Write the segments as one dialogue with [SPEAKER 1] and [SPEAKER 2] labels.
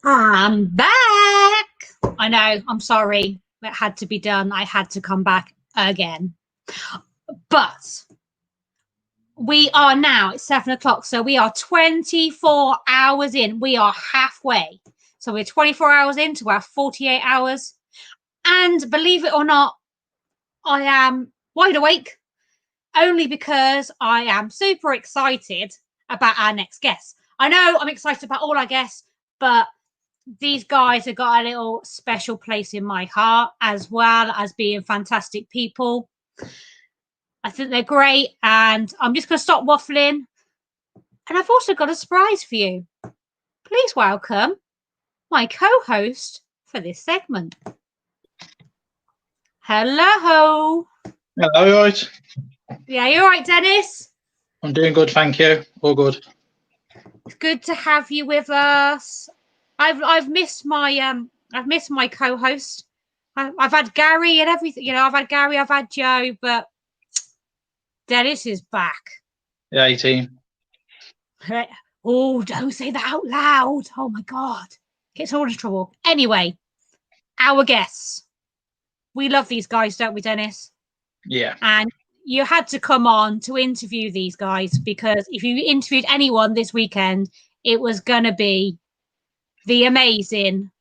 [SPEAKER 1] I'm back. I know, I'm sorry. It had to be done. I had to come back again. But we are now, it's 7 o'clock, so we are 24 hours in. We are halfway. So we're 24 hours into our 48 hours. And believe it or not, I am wide awake only because I am super excited about our next guest. I know I'm excited about all our guests, but these guys have got a little special place in my heart, as well as being fantastic people. I think they're great, and I'm just going to stop waffling. And I've also got a surprise for you. Please welcome my co-host for this segment. Hello.
[SPEAKER 2] Hello, you all right?
[SPEAKER 1] Yeah, you all right, Dennis?
[SPEAKER 2] I'm doing good, thank you. All good.
[SPEAKER 1] It's good to have you with us. I've missed my co-host. I've had Gary and everything. You know, I've had Gary, I've had Joe, but Dennis is back.
[SPEAKER 2] Yeah, 18.
[SPEAKER 1] Oh, don't say that out loud. Oh my God. Gets all into trouble. Anyway, our guests. We love these guys, don't we, Dennis?
[SPEAKER 2] Yeah.
[SPEAKER 1] And you had to come on to interview these guys, because if you interviewed anyone this weekend, it was going to be the amazing,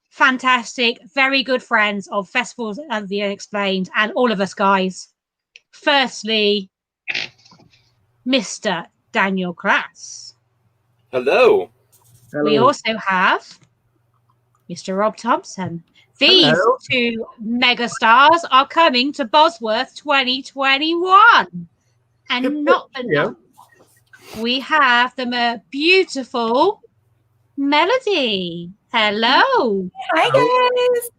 [SPEAKER 1] fantastic, very good friends of Festivals of the Unexplained and all of us guys. Firstly, Mr. Daniel Klass.
[SPEAKER 3] Hello.
[SPEAKER 1] We also have Mr. Rob Thompson. These two megastars are coming to Bosworth 2021. And not enough. We have the beautiful Melody. Hello.
[SPEAKER 4] Hi, guys.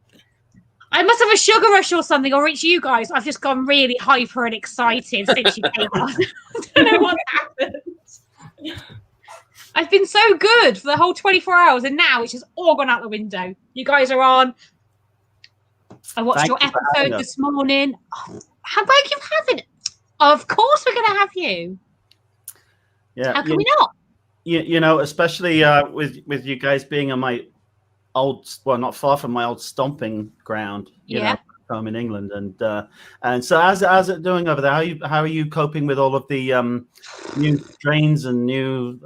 [SPEAKER 1] I must have a sugar rush or something, or it's you guys. I've just gone really hyper and excited since you came on. I don't know what happened. I've been so good for the whole 24 hours, and now it's just all gone out the window. You guys are on. I watched your episode this morning. Oh, how about you having it? Of course we're going to have you.
[SPEAKER 5] Yeah.
[SPEAKER 1] How can we not?
[SPEAKER 5] You know, especially with you guys being on my old, well, not far from my old stomping ground. You know, home in England, and so how's it doing over there? How are you coping with all of the new strains and new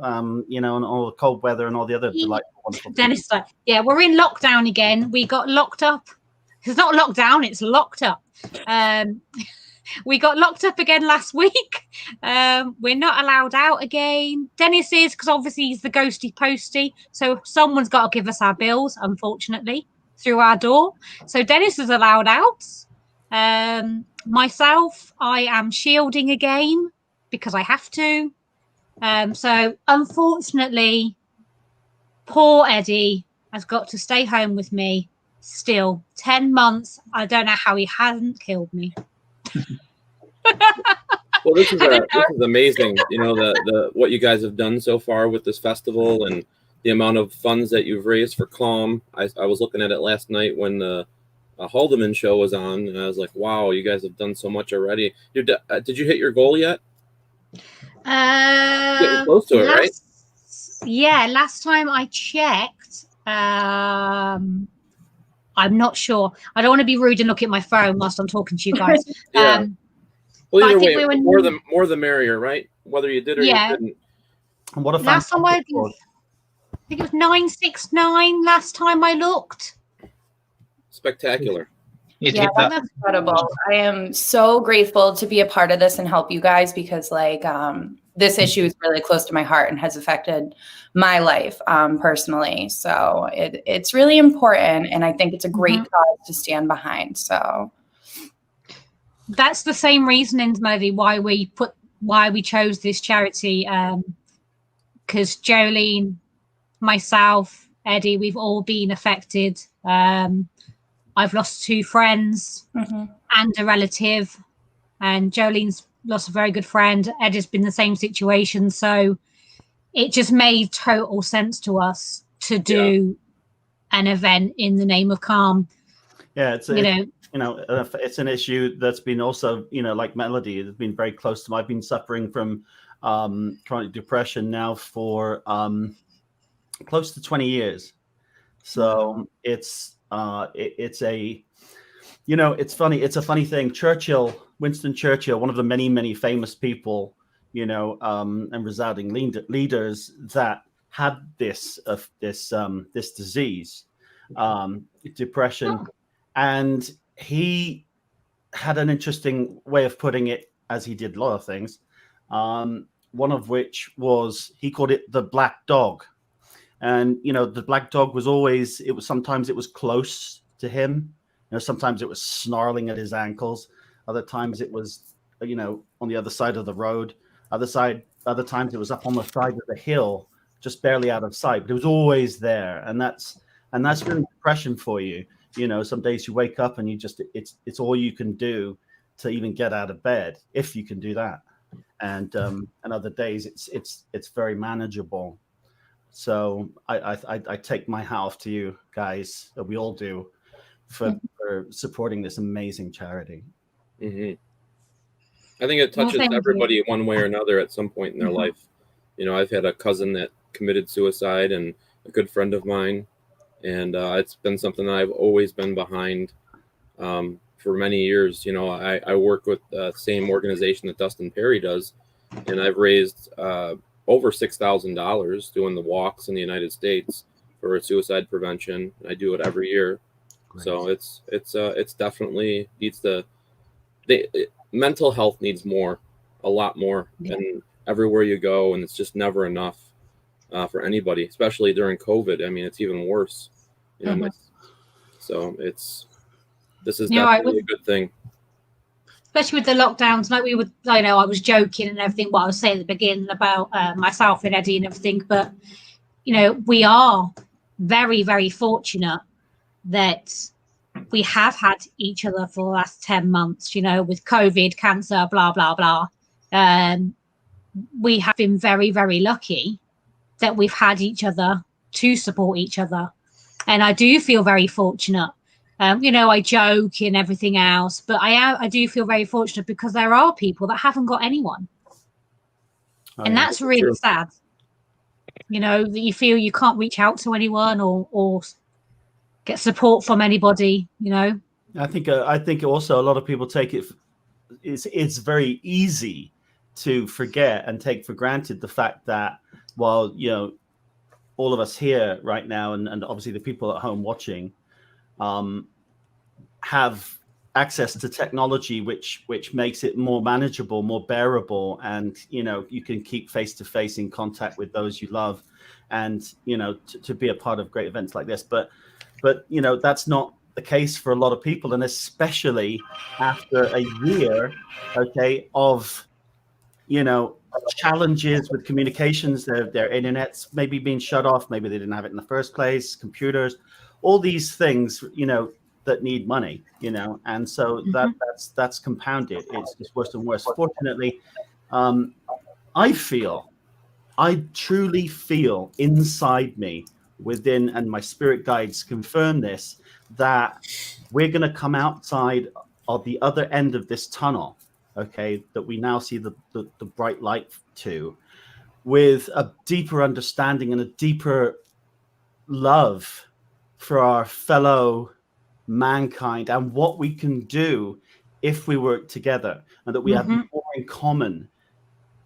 [SPEAKER 5] you know, and all the cold weather and all the other delightful, wonderful
[SPEAKER 1] Dennis, yeah, we're in lockdown again. We got locked up. It's not lockdown, it's locked up. We got locked up again last week. We're not allowed out again. Dennis is, because obviously he's the ghosty posty. So someone's got to give us our bills, unfortunately, through our door. So Dennis is allowed out. Myself, I am shielding again because I have to. So unfortunately, poor Eddie has got to stay home with me still. 10 months. I don't know how he hasn't killed me.
[SPEAKER 3] Well, this is amazing. You know, the what you guys have done so far with this festival and the amount of funds that you've raised for Calm. I was looking at it last night when the Haldeman show was on, and I was like, wow, you guys have done so much already. Did you hit your goal yet? Getting close to it, right?
[SPEAKER 1] Yeah, last time I checked, I'm not sure. I don't want to be rude and look at my phone whilst I'm talking to you guys.
[SPEAKER 3] Yeah. Well, either way,
[SPEAKER 1] we
[SPEAKER 3] more the merrier, right? Whether you did or you didn't.
[SPEAKER 5] And what a
[SPEAKER 1] last time I think it was 969 last time I looked.
[SPEAKER 3] Spectacular.
[SPEAKER 4] Yeah, that's incredible. I am so grateful to be a part of this and help you guys, because like this issue is really close to my heart and has affected my life personally. So it's really important, and I think it's a great cause to stand behind. So
[SPEAKER 1] that's the same reasoning, Melody, why we chose this charity. Because Jolene, myself, Eddie, we've all been affected. I've lost 2 friends and a relative, and Jolene's lost a very good friend. Eddie's been in the same situation, so it just made total sense to us to do an event in the name of Calm.
[SPEAKER 5] Yeah, it's an issue that's been also, you know, like Melody, it's been very close to me. I've been suffering from chronic depression now for close to 20 years. So it's a, you know, it's funny. It's a funny thing. Winston Churchill, one of the many, many famous people, you know, and resounding leaders that had this disease, depression, and he had an interesting way of putting it, as he did a lot of things. One of which was, he called it the black dog. And, you know, the black dog was always, sometimes it was close to him. You know, sometimes it was snarling at his ankles. Other times it was, you know, on the other side of the road. Other times it was up on the side of the hill, just barely out of sight, but it was always there. And that's really depression for you. You know, some days you wake up and you just, it's all you can do to even get out of bed, if you can do that. And other days it's very manageable. So I take my hat off to you guys, that we all do, for supporting this amazing charity.
[SPEAKER 3] Mm-hmm. I think it touches everybody one way or another at some point in their life. You know, I've had a cousin that committed suicide, and a good friend of mine, and it's been something that I've always been behind for many years. You know, I work with the same organization that Dustin Perry does, and I've raised over $6,000 doing the walks in the United States for suicide prevention. I do it every year. Great. So it's definitely needs mental health needs a lot more, and everywhere you go, and it's just never enough for anybody, especially during COVID. I mean, it's even worse. You know, so this is definitely a good thing.
[SPEAKER 1] Especially with the lockdowns, like I was joking and everything, what I was saying at the beginning about myself and Eddie and everything, but, you know, we are very, very fortunate that we have had each other for the last 10 months, you know, with COVID, cancer, blah, blah, blah. We have been very, very lucky that we've had each other to support each other. And I do feel very fortunate. You know, I joke and everything else, but I do feel very fortunate because there are people that haven't got anyone. And that's really sad. You know, that you feel you can't reach out to anyone or get support from anybody, you know.
[SPEAKER 5] I think also a lot of people take it's very easy to forget and take for granted the fact that, while, you know, all of us here right now, and obviously the people at home watching, have access to technology which makes it more manageable, more bearable, and, you know, you can keep face-to-face in contact with those you love, and, you know, to be a part of great events like this. But you know, that's not the case for a lot of people, and especially after a year, okay, of, you know, challenges with communications, their internet's maybe being shut off, maybe they didn't have it in the first place, computers, all these things, you know, that need money, you know, and so that's compounded. It's just worse and worse. Fortunately, I truly feel inside me, within, and my spirit guides confirm this, that we're going to come outside of the other end of this tunnel, okay, that we now see the bright light to, with a deeper understanding and a deeper love for our fellow mankind and what we can do if we work together, and that we have more in common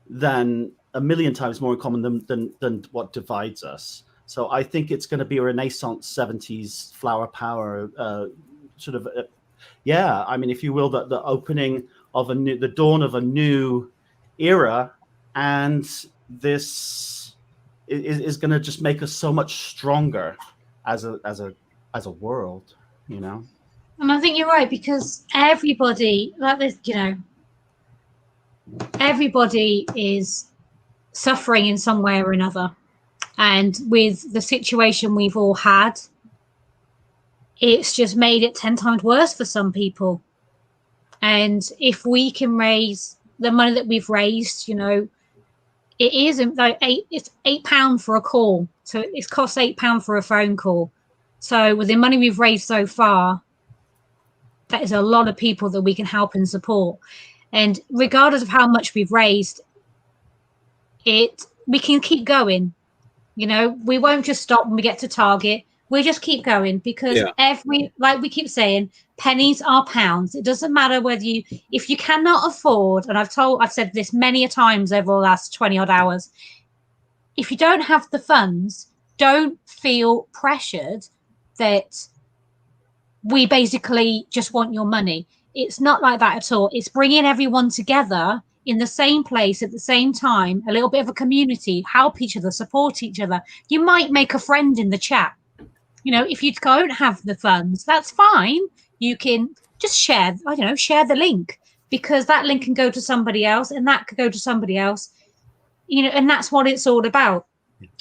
[SPEAKER 5] than a million times more in common than what divides us. So I think it's going to be a Renaissance 70s flower power sort of, I mean, if you will, the opening of the dawn of a new era, and this is going to just make us so much stronger as a world, you know.
[SPEAKER 1] And I think you're right, because everybody, like this, you know, everybody is suffering in some way or another. And with the situation we've all had, it's just made it 10 times worse for some people. And if we can raise the money that we've raised, you know, it isn't like it's £8 for a call. So it costs £8 for a phone call. So with the money we've raised so far, that is a lot of people that we can help and support. And regardless of how much we've raised, we can keep going. You know, we won't just stop when we get to Target. We just keep going because like we keep saying, pennies are pounds. It doesn't matter whether if you cannot afford, and I've said this many a times over the last 20 odd hours, if you don't have the funds, don't feel pressured that we basically just want your money. It's not like that at all. It's bringing everyone together in the same place at the same time, a little bit of a community, help each other, support each other. You might make a friend in the chat. You know, if you don't have the funds, that's fine. You can just share the link, because that link can go to somebody else and that could go to somebody else. You know, and that's what it's all about.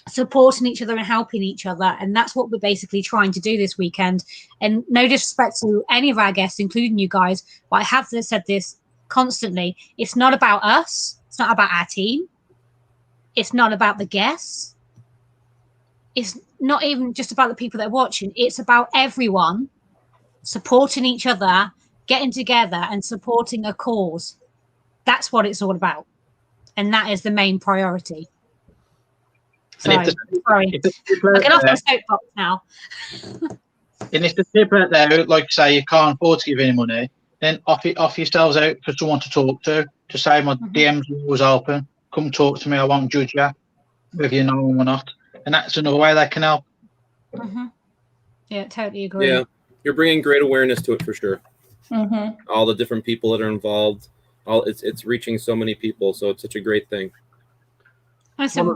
[SPEAKER 1] Supporting each other and helping each other. And that's what we're basically trying to do this weekend. And no disrespect to any of our guests, including you guys, but I have said this constantly. It's not about us. It's not about our team. It's not about the guests. It's not even just about the people that are watching. It's about everyone supporting each other, getting together and supporting a cause. That's what it's all about. And that is the main priority. So, sorry. I get off my soapbox now.
[SPEAKER 2] And if the people out there, like say, you can't afford to give any money, then off yourselves out for someone to talk to say my DMs are always open. Come talk to me. I won't judge you, whether you know them or not. And that's another way they can help.
[SPEAKER 1] Yeah, totally agree.
[SPEAKER 3] Yeah, you're bringing great awareness to it for sure. All the different people that are involved, it's reaching so many people, so it's such a great thing.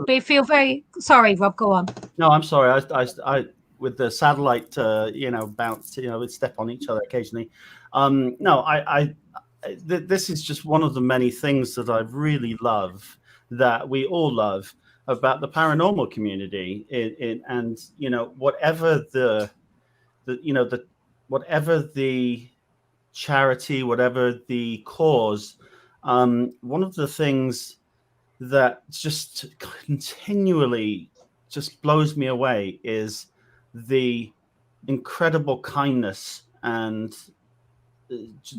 [SPEAKER 1] We feel very sorry, Rob. Go on.
[SPEAKER 5] No, I'm sorry. I with the satellite, bounce, we'd step on each other occasionally. This is just one of the many things that I really love, that we all love about the paranormal community. And whatever whatever the charity, whatever the cause, one of the things that just continually just blows me away is the incredible kindness and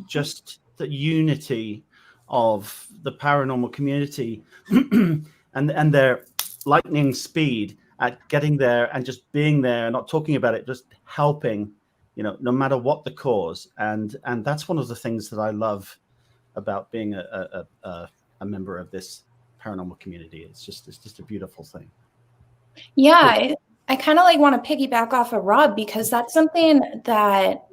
[SPEAKER 5] just the unity of the paranormal community and their lightning speed at getting there and just being there, not talking about it, just helping, no matter what the cause. And that's one of the things that I love about being a member of this paranormal community. It's just a beautiful thing.
[SPEAKER 4] Yeah, I kind of want to piggyback off of Rob, because that's something that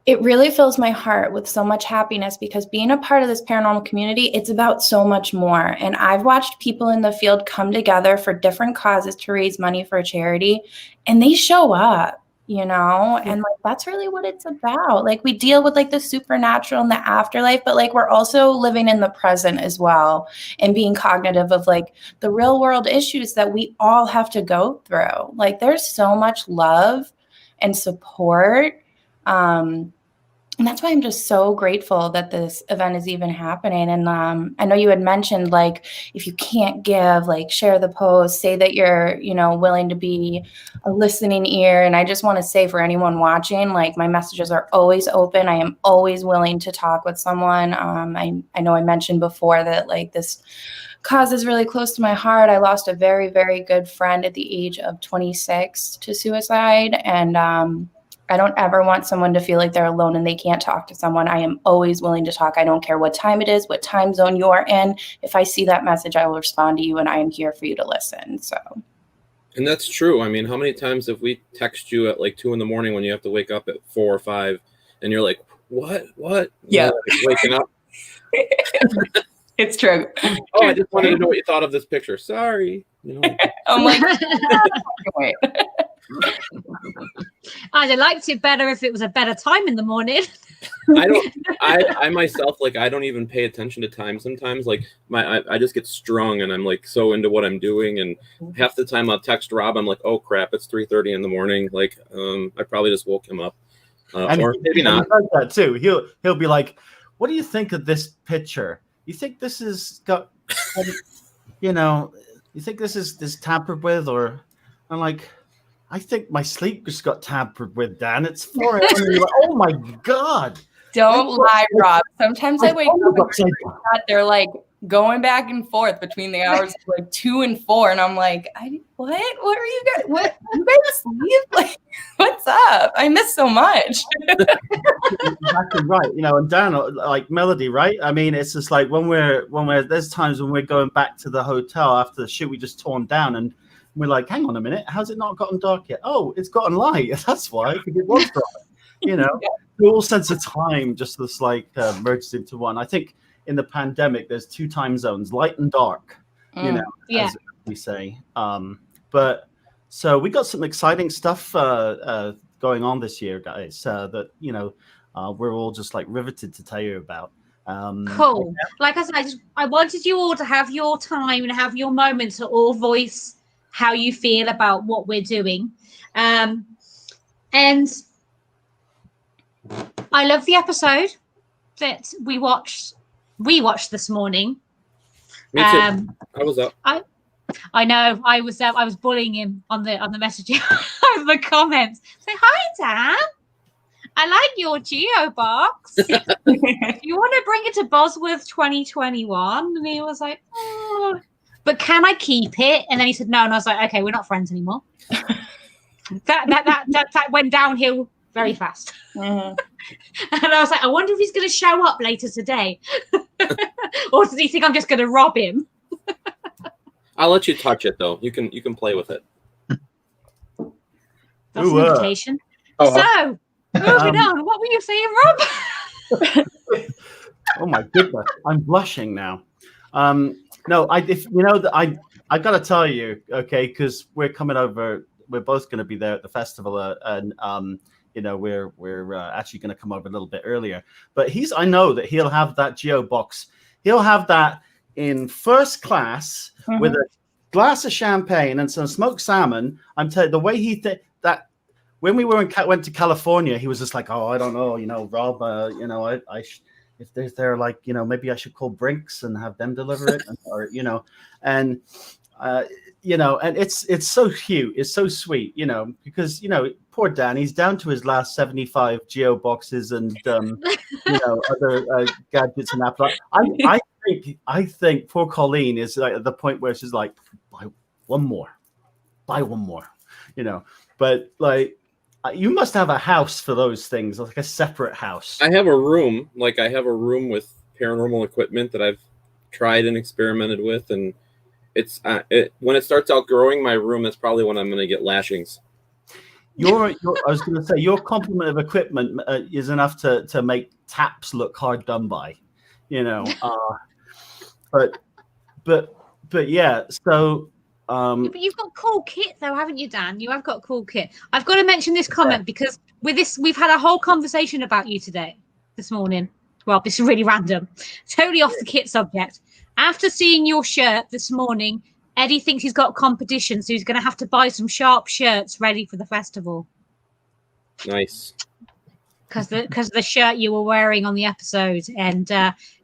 [SPEAKER 4] it really fills my heart with so much happiness, because being a part of this paranormal community, it's about so much more. And I've watched people in the field come together for different causes to raise money for a charity, and they show up, and that's really what it's about. We deal with the supernatural and the afterlife, but we're also living in the present as well, and being cognitive of the real world issues that we all have to go through. There's so much love and support. And that's why I'm just so grateful that this event is even happening. And I know you had mentioned, if you can't give, share the post, say that you're, willing to be a listening ear. And I just want to say, for anyone watching, my messages are always open. I am always willing to talk with someone. I know I mentioned before that this cause is really close to my heart. I lost a very, very good friend at the age of 26 to suicide. And I don't ever want someone to feel like they're alone and they can't talk to someone. I am always willing to talk. I don't care what time it is, what time zone you're in. If I see that message, I will respond to you, and I am here for you to listen. So.
[SPEAKER 3] And that's true. I mean, how many times have we text you at 2 a.m. when you have to wake up at 4 or 5 and you're like, what?
[SPEAKER 4] Yeah.
[SPEAKER 3] Waking up.
[SPEAKER 4] It's true.
[SPEAKER 3] Oh, I just wanted to know what you thought of this picture. Sorry.
[SPEAKER 4] I'm like, wait.
[SPEAKER 1] I'd have liked it better if it was a better time in the morning.
[SPEAKER 3] I myself, I don't even pay attention to time sometimes. I just get strung and I'm so into what I'm doing, and half the time I'll text Rob, I'm like, oh crap, it's 3:30 in the morning. I probably just woke him up. Or maybe not.
[SPEAKER 5] He does that too. He'll be like, what do you think of this picture? You think this is got you think this is tampered with? Or I'm like, I think my sleep just got tampered with, Dan. It's 4 a.m. And you're like, oh my God.
[SPEAKER 4] Don't lie, Rob. Sometimes I wake up and they're going back and forth between the hours of like 2 and 4. And I'm like, what are you guys, what, you guys sleep? Like, what's up? I miss so much.
[SPEAKER 5] Exactly right. You know, and Dan, like Melody, right? I mean, it's just like when we're there's times when we're going back to the hotel after the shoot we just torn down, and we're like, hang on a minute, how's it not gotten dark yet? Oh, it's gotten light. That's why, because it was dark. You know, the whole sense of time just this like merged into one. I think in the pandemic, there's 2 time zones, light and dark. You know, as we say. But so we got some exciting stuff going on this year, guys. That you know. We're all just like riveted to tell you about.
[SPEAKER 1] Cool. Like I said, I wanted you all to have your time and have your moments to all voice how you feel about what we're doing. And I love the episode that we watched this morning.
[SPEAKER 3] Me too. I was up.
[SPEAKER 1] I know. I was bullying him on the messaging on the comments. Say hi, Dan. I like your Geo box. You want to bring it to Bosworth 2021? And he was like, oh, but can I keep it? And then he said no, and I was like, okay, we're not friends anymore. that went downhill very fast. And I was like, I wonder if he's going to show up later today, or does he think I'm just going to rob him?
[SPEAKER 3] I'll let you touch it though. You can play with it.
[SPEAKER 1] That's an invitation. So. Moving on. What were you saying, Rob?
[SPEAKER 5] Oh my goodness, I'm blushing now. No, I got to tell you, okay, because we're coming over. We're both going to be there at the festival, and you know, we're actually going to come over a little bit earlier. But I know that he'll have that Geo box. He'll have that in first class with a glass of champagne and some smoked salmon. I'm telling you, the way he that. When we went to California, he was just like, "Oh, I don't know, you know, Rob, you know, if they're like, you know, maybe I should call Brinks and have them deliver it, or you know, and you know, and it's so cute, it's so sweet, you know, because you know, poor Dan, he's down to his last 75 Geo boxes and you know, other gadgets and apps. I think poor Colleen is like at the point where she's like, buy one more, you know, but like. You must have a house for those things, like a separate house.
[SPEAKER 3] I have a room, with paranormal equipment that I've tried and experimented with, and it's when it starts outgrowing my room, that's probably when I'm going to get lashings. I was going to say your complement of equipment is enough to make taps look hard done by, you know.
[SPEAKER 5] But yeah, so.
[SPEAKER 1] But you've got cool kit though, haven't you, Dan? You have got cool kit. I've got to mention this comment because with this, we've had a whole conversation about you this morning. Well, this is really random, totally off the kit subject. After seeing your shirt this morning, Eddie thinks he's got competition, so he's going to have to buy some sharp shirts ready for the festival.
[SPEAKER 3] Nice.
[SPEAKER 1] Because of the shirt you were wearing on the episode, and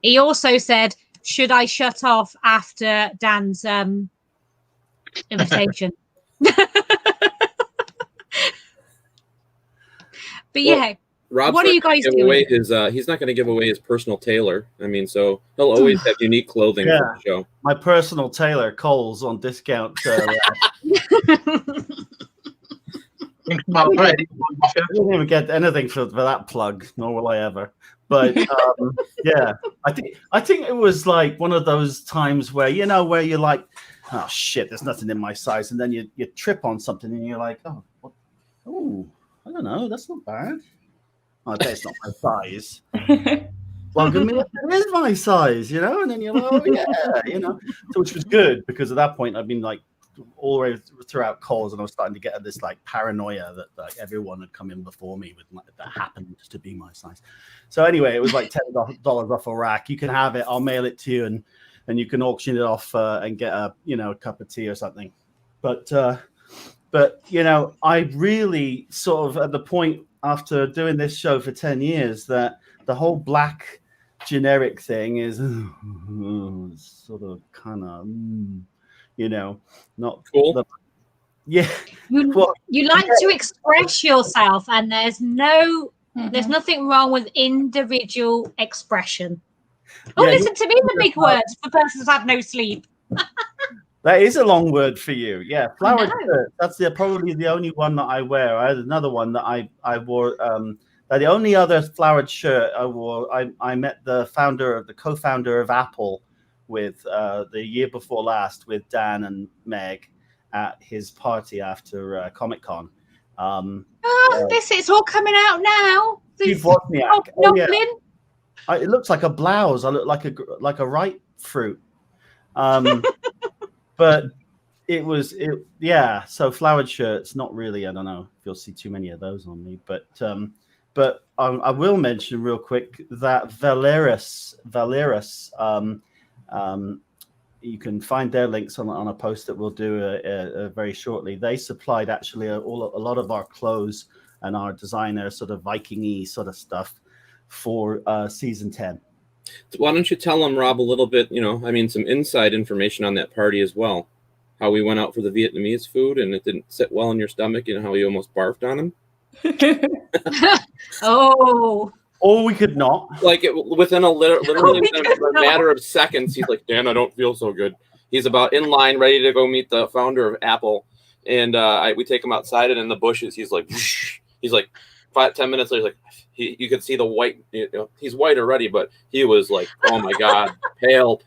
[SPEAKER 1] he also said, "Should I shut off after Dan's?" Invitation. But yeah,
[SPEAKER 3] Rob's
[SPEAKER 1] what are you guys doing?
[SPEAKER 3] He's not going to give away his personal tailor. I mean, so he'll always have unique clothing for the show.
[SPEAKER 5] My personal tailor, Cole's on discount. I didn't even get anything for that plug, nor will I ever. But yeah, I think it was like one of those times where you're like, oh shit, there's nothing in my size, and then you trip on something and you're like, oh, I don't know, that's not bad. Oh, I bet it's not my size. Well, give me it is my size, you know, and then you're like, oh yeah, you know. So which was good because at that point I've been like all the way throughout calls, and I was starting to get this like paranoia that like everyone had come in before me with that happened to be my size. So anyway, it was like $10 off a rack. You can have it. I'll mail it to you, and you can auction it off and get a cup of tea or something. But you know, I really sort of at the point after doing this show for 10 years that the whole black generic thing is sort of kind of not
[SPEAKER 3] cool.
[SPEAKER 5] Yeah,
[SPEAKER 1] you like to express yourself, and there's nothing wrong with individual expression. Oh,
[SPEAKER 5] Yeah,
[SPEAKER 1] listen to me, the big words for persons who have no sleep.
[SPEAKER 5] that is a long word for you. Yeah, flowered
[SPEAKER 1] know.
[SPEAKER 5] shirt. That's probably the only one that I wear. I had another one that I wore. The only other flowered shirt I wore, I met the co-founder of Apple with the year before last with Dan and Meg at his party after Comic-Con.
[SPEAKER 1] It's all coming out now.
[SPEAKER 5] Steve Wozniak.
[SPEAKER 1] Oh,
[SPEAKER 5] Yeah.
[SPEAKER 1] Noblin.
[SPEAKER 5] It looks like a blouse. I look like a ripe fruit. But it was. So flowered shirts, not really. I don't know if you'll see too many of those on me, but I will mention real quick that Valeris, you can find their links on a post that we'll do very shortly. They supplied actually a lot of our clothes and our designer sort of Viking-y sort of stuff for season 10.
[SPEAKER 3] Why don't you tell them, Rob, a little bit, some inside information on that party as well. How we went out for the Vietnamese food and it didn't sit well in your stomach and how you almost barfed on them.
[SPEAKER 1] Oh.
[SPEAKER 5] Or we could not.
[SPEAKER 3] Like within literally a matter of seconds, he's like, Dan, I don't feel so good. He's about in line, ready to go meet the founder of Apple. And we take him outside and in the bushes, he's like, 5-10 minutes later, like you could see the white, he's white already, but he was like, oh my God, pale.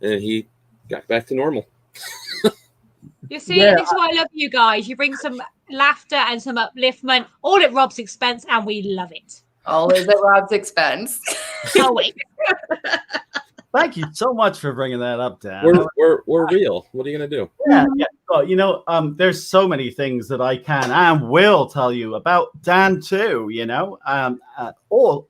[SPEAKER 3] And he got back to normal.
[SPEAKER 1] You see, this is why I love you guys. You bring some laughter and some upliftment, all at Rob's expense, and we love it.
[SPEAKER 4] Always at Rob's expense.
[SPEAKER 1] Oh, wait.
[SPEAKER 5] Thank you so much for bringing that up, Dan.
[SPEAKER 3] We're real. What are you gonna do?
[SPEAKER 5] Yeah. Well, there's so many things that I can and will tell you about Dan too. All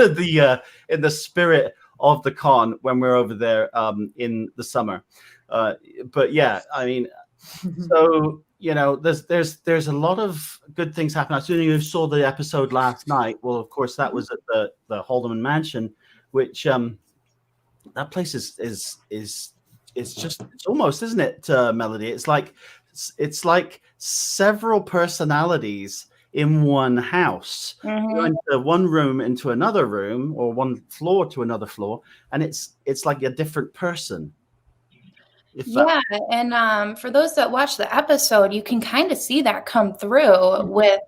[SPEAKER 5] of the in the spirit of the con when we're over there in the summer. But yeah, I mean, so there's a lot of good things happening. As soon as you saw the episode last night, well, of course, that was at the Haldeman Mansion, which that place is just, it's almost, isn't it, Melody? It's like several personalities in one house.
[SPEAKER 4] Mm-hmm.
[SPEAKER 5] You go into one room into another room, or one floor to another floor, and it's like a different person.
[SPEAKER 4] And for those that watch the episode, you can kind of see that come through with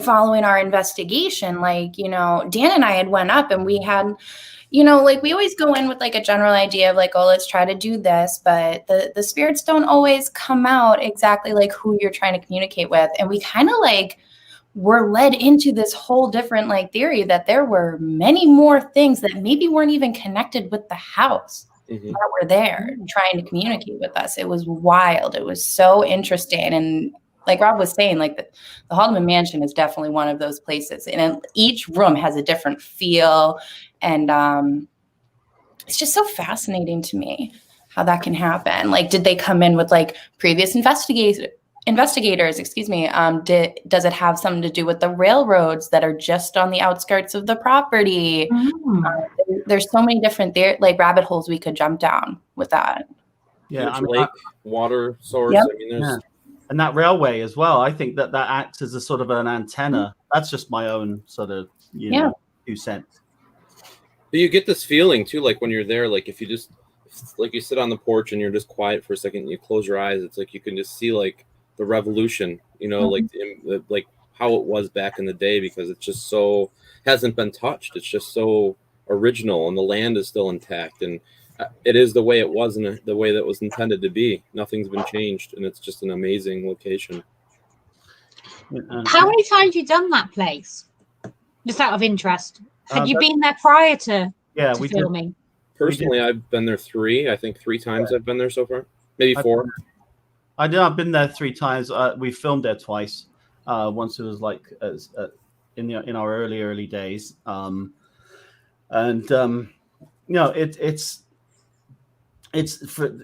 [SPEAKER 4] following our investigation. Dan and I had went up and we had, we always go in with a general idea of let's try to do this, but the spirits don't always come out exactly who you're trying to communicate with. And we kind of were led into this whole different theory that there were many more things that maybe weren't even connected with the house.
[SPEAKER 3] Mm-hmm.
[SPEAKER 4] That were there trying to communicate with us. It was wild. It was so interesting. And like Rob was saying, the Haldeman Mansion is definitely one of those places. And each room has a different feel. And it's just so fascinating to me how that can happen. Did they come in with previous investigators? Does it have something to do with the railroads that are just on the outskirts of the property? There's so many different rabbit holes we could jump down with that.
[SPEAKER 5] Yeah,
[SPEAKER 3] lake, water source.
[SPEAKER 4] Yep.
[SPEAKER 3] I mean,
[SPEAKER 5] and that railway as well. I think that acts as a sort of an antenna. That's just my own sort of 2 cents.
[SPEAKER 3] But you get this feeling too, when you're there, if you just you sit on the porch and you're just quiet for a second, and you close your eyes, it's you can just see the revolution, how it was back in the day, because it's just so hasn't been touched. It's just so original, and the land is still intact, and it is the way it was and the way that was intended to be. Nothing's been changed, and it's just an amazing location.
[SPEAKER 1] How many times have you done that place? Just out of interest. Had you been there prior to filming?
[SPEAKER 3] Personally, I've been there 3. I think 3 times I've been there so far. Maybe 4.
[SPEAKER 5] I've been there 3 times. We filmed there twice. Once it was in our early days. It's for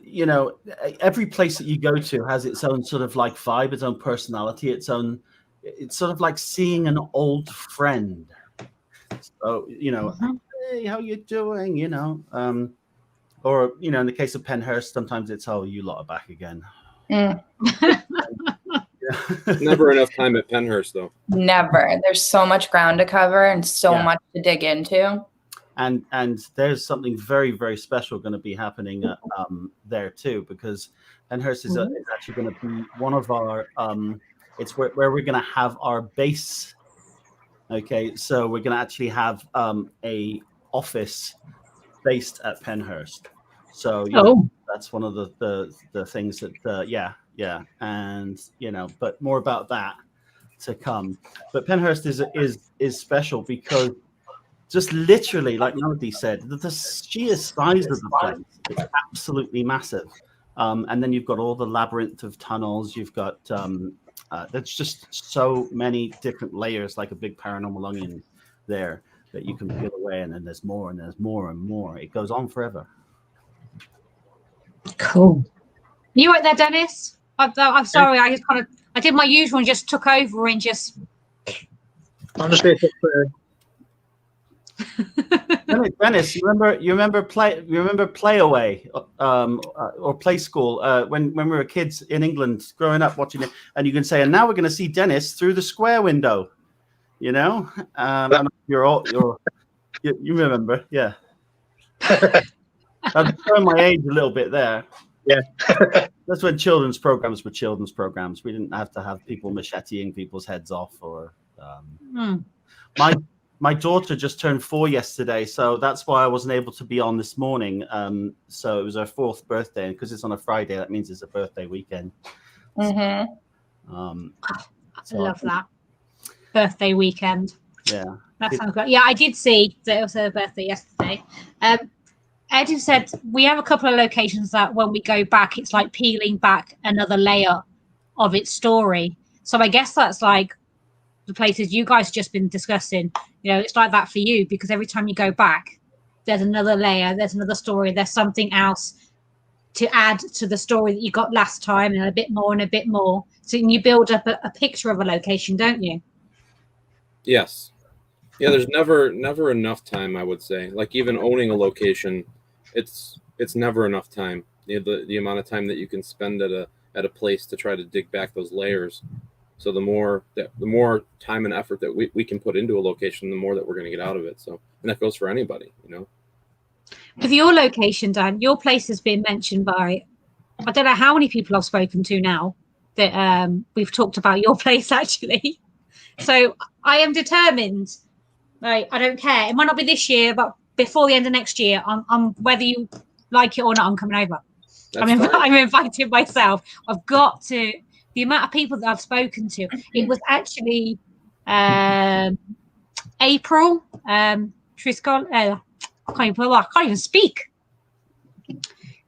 [SPEAKER 5] every place that you go to has its own sort of vibe, its own personality, its sort of like seeing an old friend. So hey, how you doing? Or in the case of Penhurst, sometimes it's you lot are back again.
[SPEAKER 3] Never enough time at Penhurst, though.
[SPEAKER 4] Never. There's so much ground to cover and so much to dig into.
[SPEAKER 5] and there's something very, very special going to be happening there too, because Penhurst is actually going to be one of our it's where we're going to have our base. Okay, so we're going to actually have a office based at Penhurst. So that's one of the things that yeah, and but more about that to come. But Penhurst is special because just literally, like Melody said, the sheer size of the place, it's absolutely massive. And then you've got all the labyrinth of tunnels. You've got there's just so many different layers, like a big paranormal onion there, that you can peel away, and then there's more, and there's more and more. It goes on forever.
[SPEAKER 1] Cool. You right there, Dennis? I'm sorry. I just I did my usual and just took over and just.
[SPEAKER 2] Honestly,
[SPEAKER 5] Dennis, you remember Play Away or Play School when we were kids in England growing up watching it, and you can say, and now we're going to see Dennis through the square window. You remember, yeah. I'm showing my age a little bit there.
[SPEAKER 2] Yeah.
[SPEAKER 5] That's when children's programs were children's programs. We didn't have to have people macheteing people's heads off or my daughter just turned 4 yesterday, so that's why I wasn't able to be on this morning. So it was her 4th birthday, and because it's on a Friday, that means it's a birthday weekend.
[SPEAKER 1] I love that. Birthday weekend.
[SPEAKER 5] Yeah.
[SPEAKER 1] That sounds great. Yeah, I did see that it was her birthday yesterday. Eddie said we have a couple of locations that when we go back, it's like peeling back another layer of its story. So I guess that's like the places you guys just been discussing. It's like that for you, because every time you go back, there's another layer, there's another story, there's something else to add to the story that you got last time, and a bit more and a bit more. So you build up a picture of a location, don't you?
[SPEAKER 3] Yes. Yeah, there's never enough time, I would say. Like even owning a location, it's never enough time. The amount of time that you can spend at a place to try to dig back those layers. So the more time and effort that we can put into a location, the more that we're going to get out of it. So, and that goes for anybody,
[SPEAKER 1] With your location, Dan, your place has been mentioned by, I don't know how many people I've spoken to now that we've talked about your place actually. So I am determined. Right, I don't care. It might not be this year, but before the end of next year, I'm whether you like it or not, I'm coming over. I'm inviting myself. I've got to. The amount of people that I've spoken to, it was actually April. Triscol. I can't even speak.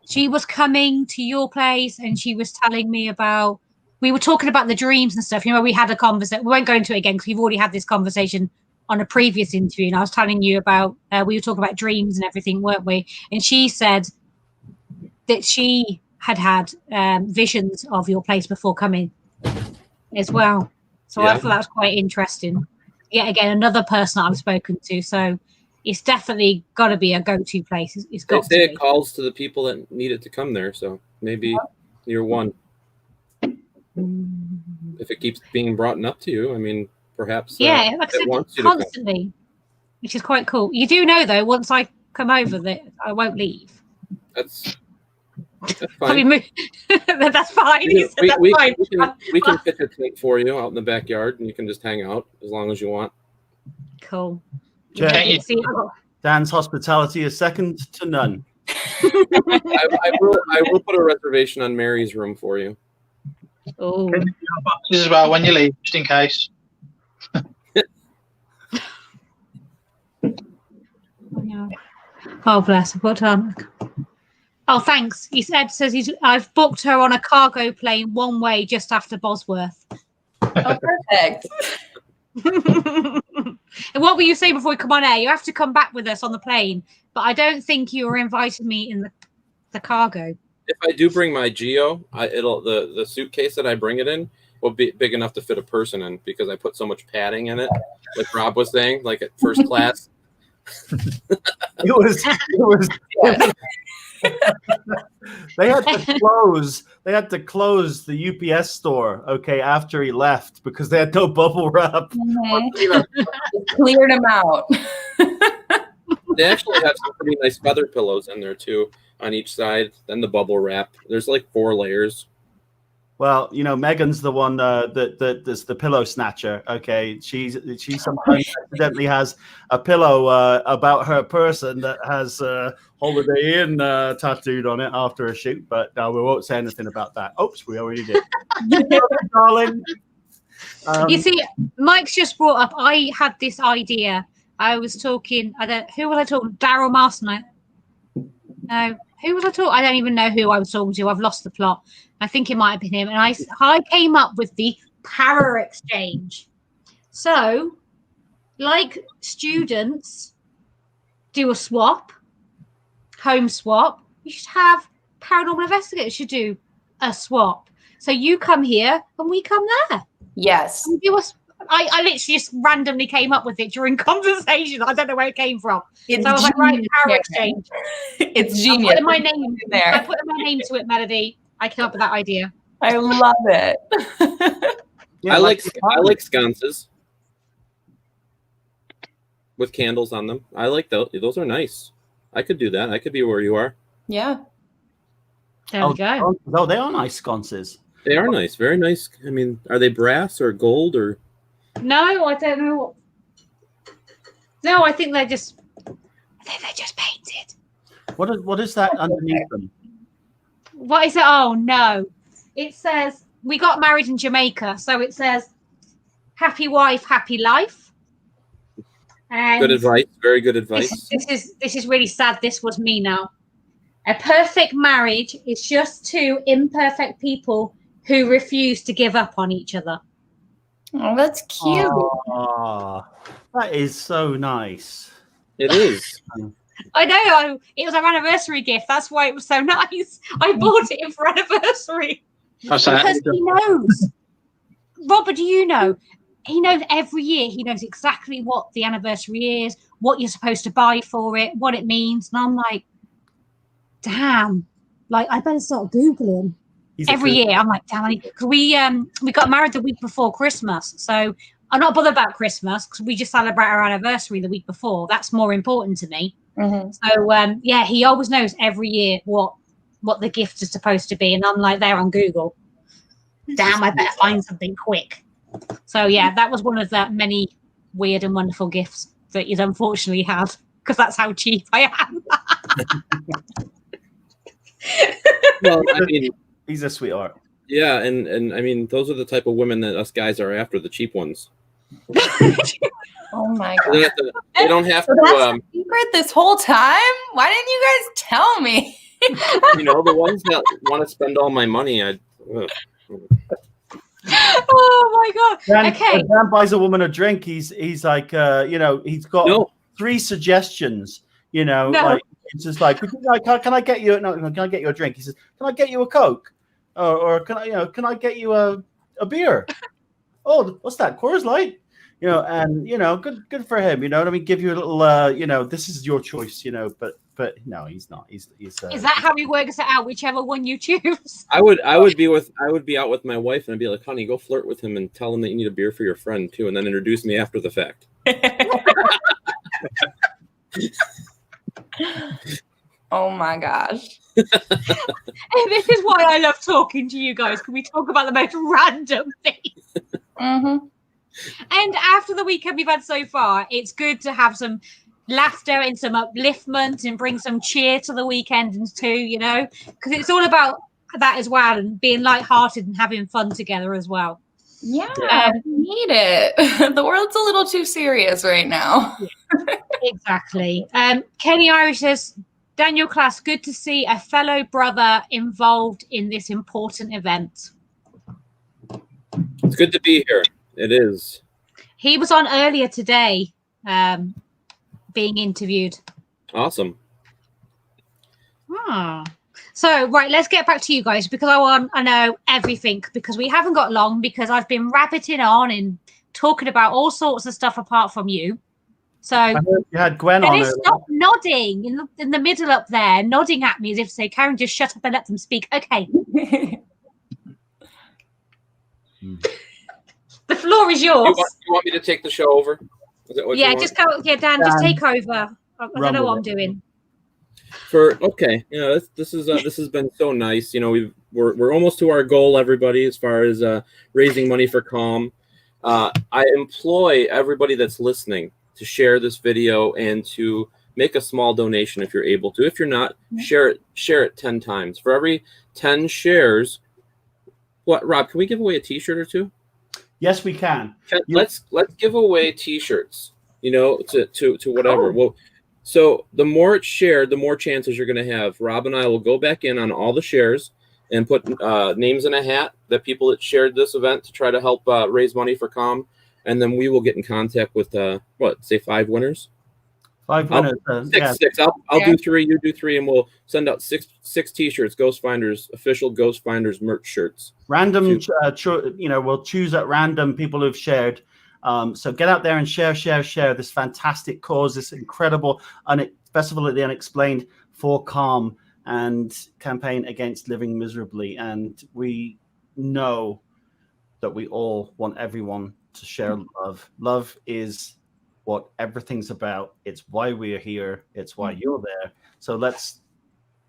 [SPEAKER 1] She was coming to your place, and she was telling me about. We were talking about the dreams and stuff. We had a conversation. We won't go into it again because we've already had this conversation on a previous interview, and I was telling you about we were talking about dreams and everything, weren't we? And she said that she had visions of your place before coming as well. So I thought that was quite interesting. Yet again, another person that I've spoken to. So it's definitely got to be a go-to place. It's got to be.
[SPEAKER 3] It calls to the people that need it to come there. So maybe you're one. If it keeps being brought up to you, I mean, perhaps
[SPEAKER 1] like I said, constantly, which is quite cool. You do know though, once I come over, that I won't leave.
[SPEAKER 3] That's fine.
[SPEAKER 1] That's fine.
[SPEAKER 3] We can pitch a tent for you out in the backyard, and you can just hang out as long as you want.
[SPEAKER 1] Cool.
[SPEAKER 5] Dan's hospitality is second to none.
[SPEAKER 3] I will put a reservation on Mary's room for you.
[SPEAKER 1] Oh,
[SPEAKER 2] boxes as well when you leave, just in case.
[SPEAKER 1] Oh, bless. What Oh, thanks. He says I've booked her on a cargo plane one way just after Bosworth.
[SPEAKER 4] Oh, perfect.
[SPEAKER 1] And what were you saying before we come on air? You have to come back with us on the plane, but I don't think you were inviting me in the cargo.
[SPEAKER 3] If I do bring my Geo, the suitcase that I bring it in will be big enough to fit a person in because I put so much padding in it. Like Rob was saying, like at first class.
[SPEAKER 5] It was. They had to close the UPS store, after he left because they had no bubble wrap.
[SPEAKER 4] Cleared him out.
[SPEAKER 3] They actually have some pretty nice feather pillows in there too, on each side. Then the bubble wrap. There's like 4 layers.
[SPEAKER 5] Well, you know, Megan's the one that's the pillow snatcher. Okay, she sometimes accidentally has a pillow about her person that has Holiday Inn tattooed on it after a shoot. But no, we won't say anything about that. Oops, we already did. Darling.
[SPEAKER 1] You see, Mike's just brought up. I had this idea. I was talking. Who was I talking? Daryl Marston. No, who was I talking? I don't even know who I was talking to. I've lost the plot. I think it might have been him. And I came up with the para exchange. So, like students do a swap, home swap, you should have paranormal investigators should do a swap. So you come here and we come there.
[SPEAKER 4] Yes.
[SPEAKER 1] I literally just randomly came up with it during conversation. I don't know where it came from.
[SPEAKER 4] It's
[SPEAKER 1] so I was like, right, para exchange.
[SPEAKER 4] It's genius.
[SPEAKER 1] I put my name
[SPEAKER 4] there.
[SPEAKER 1] I put my name to it, Melody. I came up with that idea.
[SPEAKER 4] I love it.
[SPEAKER 3] I like sconces with candles on them. I like those. Those are nice. I could do that. I could be where you are.
[SPEAKER 4] Yeah.
[SPEAKER 1] There we go.
[SPEAKER 5] Oh, they are nice sconces.
[SPEAKER 3] They are nice. Very nice. I mean, are they brass or gold or?
[SPEAKER 1] No, I don't know. No, I think they're just painted.
[SPEAKER 5] What is that underneath them?
[SPEAKER 1] What is it? Oh no. It says we got married in Jamaica, so it says happy wife, happy life. And
[SPEAKER 3] good advice. Very good advice.
[SPEAKER 1] This is really sad. This was me now. A perfect marriage is just 2 imperfect people who refuse to give up on each other.
[SPEAKER 4] Oh, that's cute.
[SPEAKER 5] Oh, that is so nice.
[SPEAKER 3] It is.
[SPEAKER 1] I know. It was our anniversary gift. That's why it was so nice. I bought it for anniversary. Because he knows. Robert, do you know? He knows every year. He knows exactly what the anniversary is, what you're supposed to buy for it, what it means. And I'm like, damn. Like, I better start Googling. Every year. I'm like, damn. Because we got married the week before Christmas. So I'm not bothered about Christmas because we just celebrate our anniversary the week before. That's more important to me.
[SPEAKER 4] Mm-hmm.
[SPEAKER 1] So, yeah, he always knows every year what the gift is supposed to be. And I'm like there on Google. Damn, I better find something quick. So, yeah, that was one of the many weird and wonderful gifts that you'd unfortunately had because that's how cheap I am.
[SPEAKER 3] Well, I mean,
[SPEAKER 5] he's a sweetheart.
[SPEAKER 3] Yeah, and I mean, those are the type of women that us guys are after, the cheap ones.
[SPEAKER 4] Oh my god!
[SPEAKER 3] They don't have
[SPEAKER 4] so
[SPEAKER 3] to.
[SPEAKER 4] That's secret this whole time. Why didn't you guys tell me?
[SPEAKER 3] You know, the ones that want to spend all my money.
[SPEAKER 1] Oh my god! Okay.
[SPEAKER 5] When Dan buys a woman a drink, he's like, you know, he's got 3 suggestions. You know, like it's just like, can I get you? No, can I get you a drink? He says, can I get you a Coke? Or can I get you a beer? Oh, what's that? Coors Light? You know, and you know, good for him. You know what I mean? Give you a little, you know, this is your choice. You know, but no, he's not. He's. Is
[SPEAKER 1] that how he works it out? Whichever one you choose.
[SPEAKER 3] I would be out with my wife and I'd be like, honey, go flirt with him and tell him that you need a beer for your friend too, and then introduce me after the fact.
[SPEAKER 4] Oh my gosh.
[SPEAKER 1] And this is why I love talking to you guys. Can we talk about the most random things?
[SPEAKER 4] Mm-hmm.
[SPEAKER 1] And after the weekend we've had so far, it's good to have some laughter and some upliftment and bring some cheer to the weekend too, you know, because it's all about that as well and being lighthearted and having fun together as well.
[SPEAKER 4] Yeah, we need it. The world's a little too serious right now.
[SPEAKER 1] Exactly. Kenny Irish says, Daniel Class, good to see a fellow brother involved in this important event.
[SPEAKER 3] It's good to be here. It is.
[SPEAKER 1] He was on earlier today, being interviewed.
[SPEAKER 3] Awesome.
[SPEAKER 1] So, right, let's get back to you guys because I know everything because we haven't got long because I've been rabbiting on and talking about all sorts of stuff apart from you. So
[SPEAKER 5] you had Gwen on.
[SPEAKER 1] Stop nodding in the middle up there, nodding at me as if to say, Karen, just shut up and let them speak. Okay. The floor is yours.
[SPEAKER 3] You want me to take the show over?
[SPEAKER 1] Yeah, just go. Yeah, Dan, just take over. I don't know what I'm doing.
[SPEAKER 3] Okay, this has been so nice. We're almost to our goal, everybody, as far as raising money for Calm. I employ everybody that's listening to share this video and to make a small donation if you're able to. If you're not, share it 10 times. For every 10 shares, Rob, can we give away a T-shirt or two?
[SPEAKER 5] Yes, we can.
[SPEAKER 3] Let's give away T-shirts. To whatever.
[SPEAKER 5] Cool.
[SPEAKER 3] Well, so the more it's shared, the more chances you're going to have. Rob and I will go back in on all the shares and put names in a hat that people that shared this event to try to help raise money for Calm, and then we will get in contact with 5 winners.
[SPEAKER 5] 5 winners.
[SPEAKER 3] Six. I'll do 3. You do 3, and we'll send out six T-shirts. Ghost Finders official Ghost Finders merch shirts.
[SPEAKER 5] Random. We'll choose at random people who've shared. So get out there and share this fantastic cause, this incredible Festival of the Unexplained for Calm and campaign against living miserably. And we know that we all want everyone to share love. Love is what everything's about. It's why we are here. It's why you're there. So let's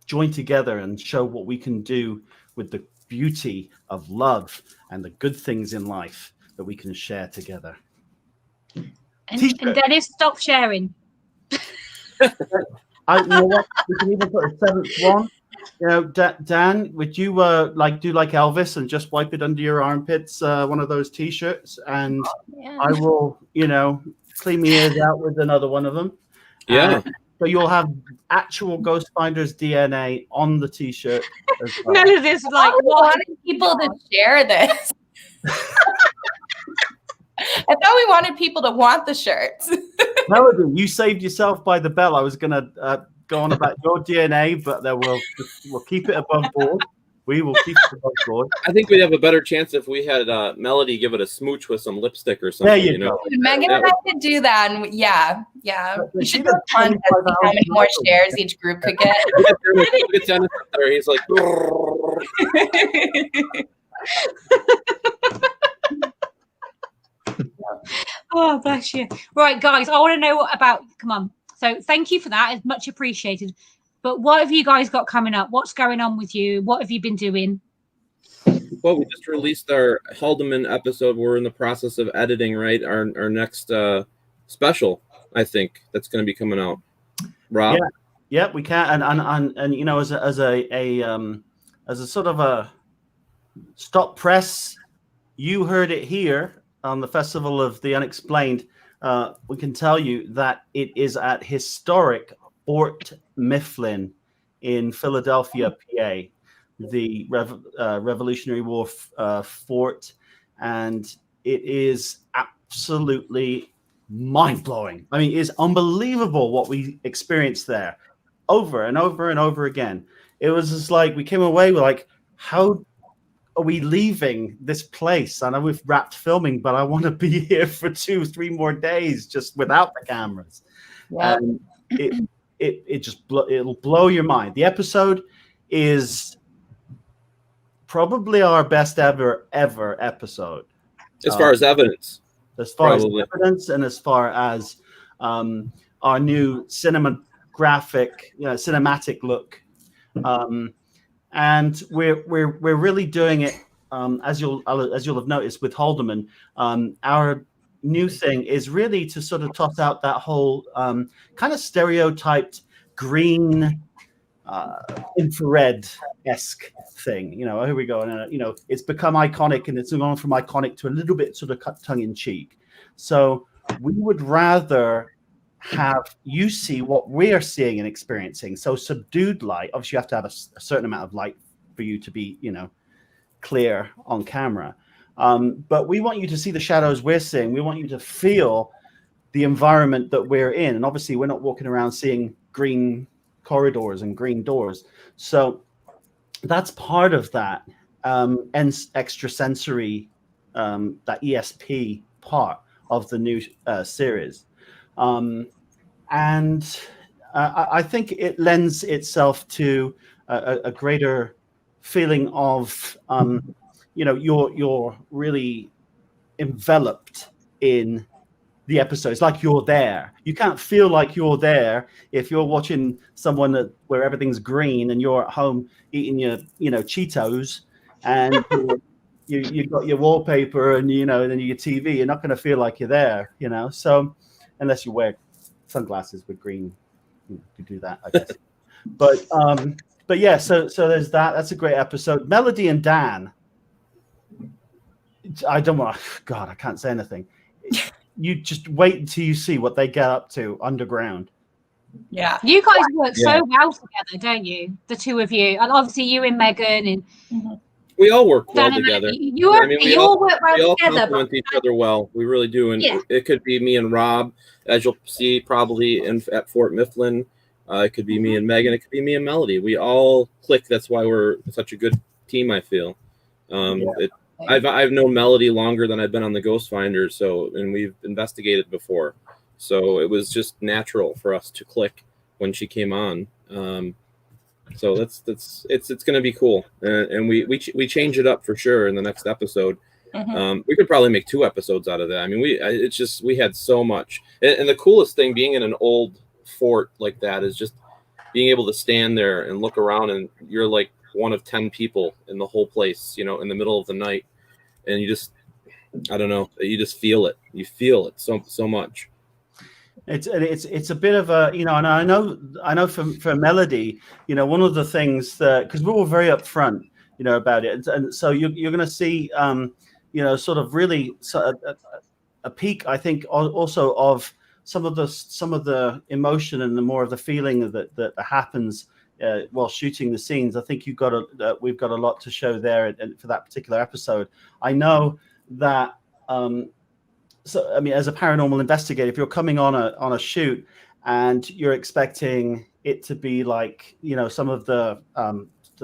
[SPEAKER 5] join together and show what we can do with the beauty of love and the good things in life that we can share together.
[SPEAKER 1] And Dennis, stop sharing.
[SPEAKER 5] You know what? We can even put a 7th one. Dan, would you do like Elvis and just wipe it under your armpits? One of those T-shirts, and I will, clean my ears out with another one of them.
[SPEAKER 3] Yeah.
[SPEAKER 5] So you'll have actual Ghost Finders DNA on the T-shirt.
[SPEAKER 1] None of this
[SPEAKER 4] wanted people to share this. I thought we wanted people to want the shirts.
[SPEAKER 5] Melody, you saved yourself by the bell. I was going to go on about your DNA, but we'll keep it above board. We will keep it above board.
[SPEAKER 3] I think we'd have a better chance if we had Melody give it a smooch with some lipstick or something.
[SPEAKER 5] There you go.
[SPEAKER 4] Megan and I could do that. And yeah. We should do a contest to see how many more shares each group could get.
[SPEAKER 3] He's like,
[SPEAKER 1] oh, bless you. Right, guys, I want to know come on. So thank you for that. It's much appreciated. But what have you guys got coming up? What's going on with you? What have you been doing?
[SPEAKER 3] Well, we just released our Haldeman episode. We're in the process of editing, right? Our next special, I think, that's going to be coming out. Rob?
[SPEAKER 5] Yeah, we can. And as a sort of a stop press, you heard it here on the Festival of the Unexplained. We can tell you that it is at historic Fort Mifflin in Philadelphia, PA, the Revolutionary War fort, and it is absolutely mind-blowing. I mean, it is unbelievable what we experienced there over and over and over again. It was just like we came away with like, how are we leaving this place? I know we've wrapped filming, but I want to be here for 2-3 more days just without the cameras.
[SPEAKER 4] Yeah.
[SPEAKER 5] It'll blow your mind. The episode is probably our best ever episode.
[SPEAKER 3] As far as evidence.
[SPEAKER 5] As far as evidence and as far as our new cinematic look. And we're really doing it as you'll have noticed with Haldeman. Our new thing is really to sort of toss out that whole kind of stereotyped green infrared-esque thing. Here we go. And it's become iconic, and it's gone from iconic to a little bit sort of tongue-in-cheek. So we would rather have you see what we're seeing and experiencing. So subdued light, obviously you have to have a certain amount of light for you to be, clear on camera. But we want you to see the shadows we're seeing. We want you to feel the environment that we're in. And obviously we're not walking around seeing green corridors and green doors. So that's part of that and extrasensory, that ESP part of the new series. And I think it lends itself to a greater feeling of, you're really enveloped in the episode. It's like you're there. You can't feel like you're there if you're watching someone where everything's green and you're at home eating your, Cheetos, and you got your wallpaper and then your TV. You're not going to feel like you're there, So unless you wear sunglasses with green, you do that, I guess. But yeah, so there's that. That's a great episode. Melody and Dan. I don't want. God, I can't say anything. You just wait until you see what they get up to underground.
[SPEAKER 4] Yeah,
[SPEAKER 1] you guys work so well together, don't you? The two of you, and obviously you and Megan and
[SPEAKER 3] we all work well together.
[SPEAKER 1] You all work well
[SPEAKER 3] we all
[SPEAKER 1] together.
[SPEAKER 3] Complement each other well. We really do, and it could be me and Rob, as you'll see probably at Fort Mifflin. It could be me and Megan. It could be me and Melody. We all click. That's why we're such a good team, I feel. I've known Melody longer than I've been on the Ghost Finder, and we've investigated before. So it was just natural for us to click when she came on. So it's going to be cool. And we change it up for sure in the next episode. We could probably make 2 episodes out of that. I mean, we had so much. And the coolest thing being in an old fort like that is just being able to stand there and look around, and you're like one of 10 people in the whole place, in the middle of the night, and you just, I don't know, you just feel it. You feel it so much.
[SPEAKER 5] It's a bit of a, and I know for Melody, one of the things that, because we were very upfront, about it, and so you're going to see, sort of really a peak, I think, also of some of the emotion and the more of the feeling that happens while shooting the scenes. I think we've got a lot to show there for that particular episode. I know that. So, I mean, as a paranormal investigator, if you're coming on a shoot and you're expecting it to be like, some of the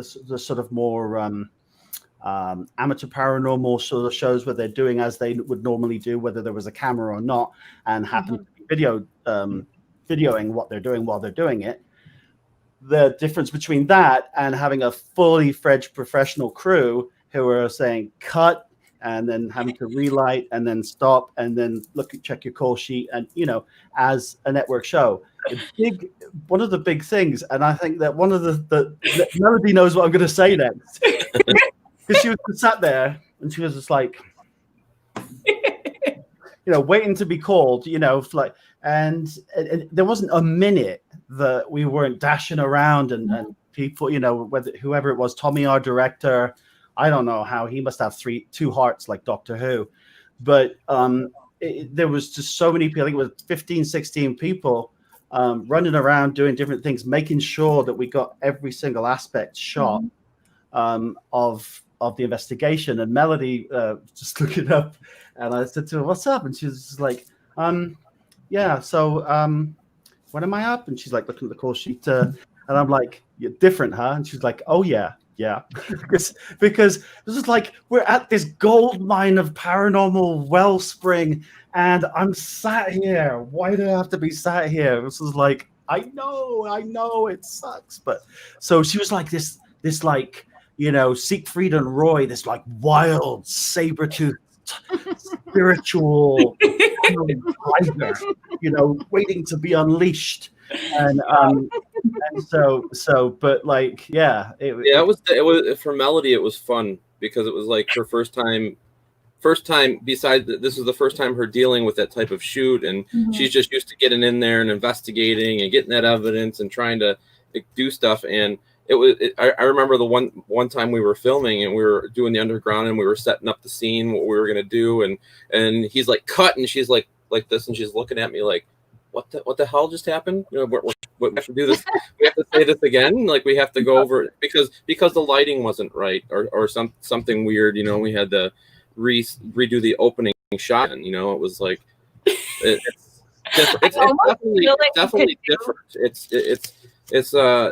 [SPEAKER 5] sort of more amateur paranormal sort of shows where they're doing as they would normally do, whether there was a camera or not, and happen to be videoing what they're doing while they're doing it. The difference between that and having a fully fledged professional crew who are saying cut, and then having to relight and then stop and then check your call sheet, and as a network show, one of the big things, and I think that one of the Melody knows what I'm going to say next, because she was sat there and she was just like, waiting to be called, and there wasn't a minute that we weren't dashing around and people, whoever it was, Tommy, our director. I don't know how he must have 2 hearts like Doctor Who, but there was just so many people. I think it was 15, 16 people running around doing different things, making sure that we got every single aspect shot of the investigation. And Melody just looking up, and I said to her, "What's up?" And she was just like, "Yeah, so when am I up?" And she's like looking at the call sheet, and I'm like, "You're different, huh?" And she's like, "Oh yeah." Yeah, because this is like we're at this gold mine of paranormal wellspring, and I'm sat here. Why do I have to be sat here? This is like, I know, it sucks. But so she was like this like, Siegfried and Roy, this like wild saber-toothed spiritual tiger, waiting to be unleashed. And so but like it was
[SPEAKER 3] for Melody, it was fun because it was like her first time besides this was the first time her dealing with that type of shoot, and she's just used to getting in there and investigating and getting that evidence and trying to do stuff. And I remember the one time we were filming and we were doing the underground and we were setting up the scene, what we were gonna do, and he's like cut, and she's like this, and she's looking at me like, what the hell just happened? We have to do this. We have to say this again. Like we have to go over it because the lighting wasn't right or something weird. We had to redo the opening shot, and it was like it's definitely different. It's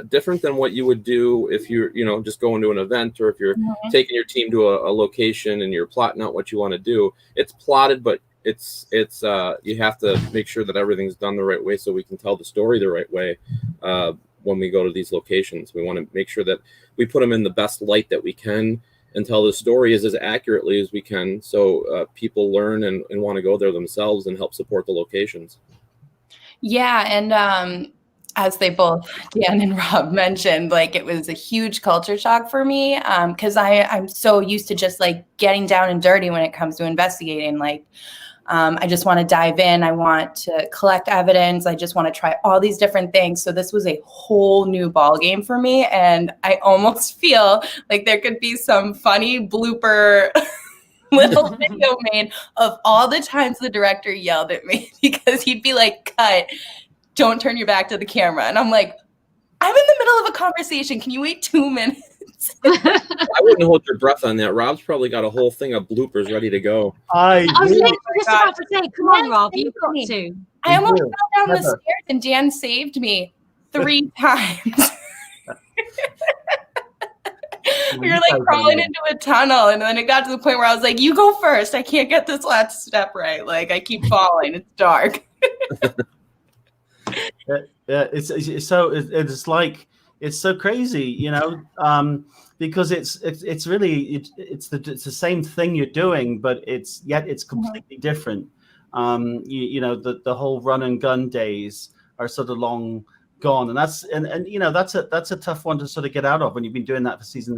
[SPEAKER 3] different than what you would do if you're just going to an event, or if you're taking your team to a location and you're plotting out what you want to do. It's plotted, but it's you have to make sure that everything's done the right way so we can tell the story the right way when we go to these locations. We want to make sure that we put them in the best light that we can, and tell the stories as accurately as we can, so people learn and want to go there themselves and help support the locations.
[SPEAKER 4] Yeah, and as they both, Dan and Rob, mentioned, like, it was a huge culture shock for me, because I'm so used to just like getting down and dirty when it comes to investigating. Like, I just want to dive in. I want to collect evidence. I just want to try all these different things. So this was a whole new ball game for me, and I almost feel like there could be some funny blooper little video made of all the times the director yelled at me, because he'd be like, "Cut, don't turn your back to the camera." And I'm like, I'm in the middle of a conversation. Can you wait 2 minutes?
[SPEAKER 3] I wouldn't hold your breath on that. Rob's probably got a whole thing of bloopers ready to go.
[SPEAKER 1] I was literally just about to say, come on, Rob, you've got to.
[SPEAKER 4] I almost fell down the stairs and Dan saved me 3 times. We were like crawling into a tunnel, and then it got to the point where I was like, you go first. I can't get this last step right. Like, I keep falling. It's dark.
[SPEAKER 5] It's so crazy, you know, because it's really the same thing you're doing, but it's completely different. You know, the whole run and gun days are sort of long gone, and that's you know, that's a tough one to sort of get out of when you've been doing that for season.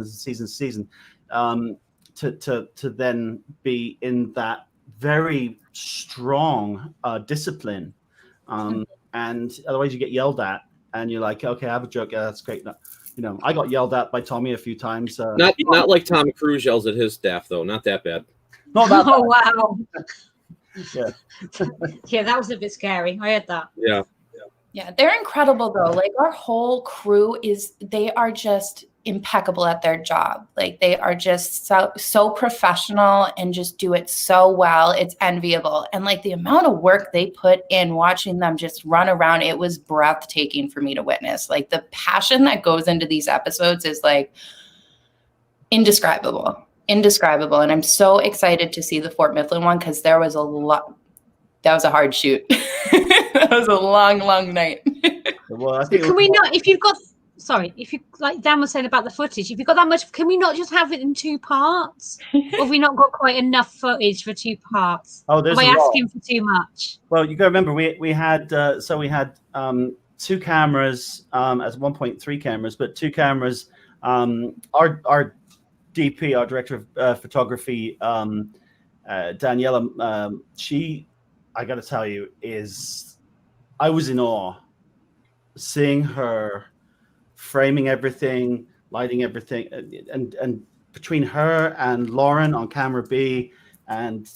[SPEAKER 5] To then be in that very strong discipline, and otherwise you get yelled at. And you're like, okay, I have a joke. Yeah, that's great. No, you know, I got yelled at by Tommy a few times.
[SPEAKER 3] Not like Tom Cruise yells at his staff, though. Not that bad.
[SPEAKER 5] Not that bad.
[SPEAKER 1] Oh, wow.
[SPEAKER 5] Yeah.
[SPEAKER 1] Yeah, that was a bit scary. I heard that.
[SPEAKER 4] Yeah, they're incredible, though. Like, our whole crew they are just impeccable at their job. Like, they are just so professional and just do it so well. It's enviable. And like, the amount of work they put in watching them just run around, it was breathtaking for me to witness. Like, the passion that goes into these episodes is like indescribable. And I'm so excited to see the Fort Mifflin one, because there was a lot. That was a hard shoot. That was a long night.
[SPEAKER 5] Well, I think
[SPEAKER 1] can we not, if you like Dan was saying about the footage, if you've got that much, can we not just have it in 2 parts? Or have we not got quite enough footage for 2 parts?
[SPEAKER 5] Oh, there's
[SPEAKER 1] Am I asking for too much?
[SPEAKER 5] Well, you got to remember, we had 2 cameras, as 1.3 cameras, but 2 cameras. Our DP, our director of photography, Daniela, she, I got to tell you, I was in awe seeing her framing everything, lighting everything, and between her and Lauren on camera B and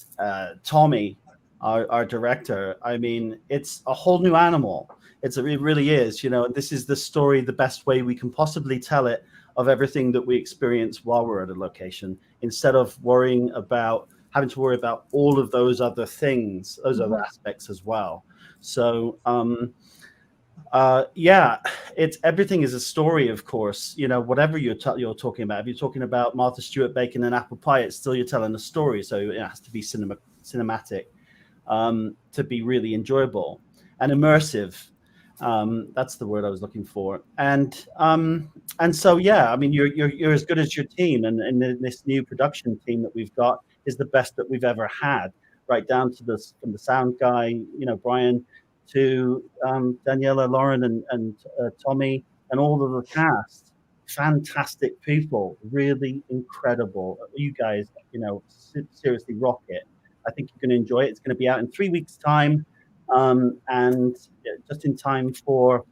[SPEAKER 5] Tommy, our director, I mean, it's a whole new animal. It really is, you know. This is the story the best way we can possibly tell it, of everything that we experience while we're at a location, instead of having to worry about all of those other things, those other aspects as well. So everything is a story, of course. You know, whatever you're talking about. If you're talking about Martha Stewart bacon and apple pie, it's still, you're telling a story, so it has to be cinematic to be really enjoyable and immersive. That's the word I was looking for. And so, yeah, I mean, you're as good as your team, and this new production team that we've got is the best that we've ever had, right down to from the sound guy, you know, Brian, to Daniela, Lauren, and Tommy, and all of the cast. Fantastic people, really incredible. You guys, you know, seriously rock it. I think you're going to enjoy it. It's going to be out in 3 weeks' time, and just in time for,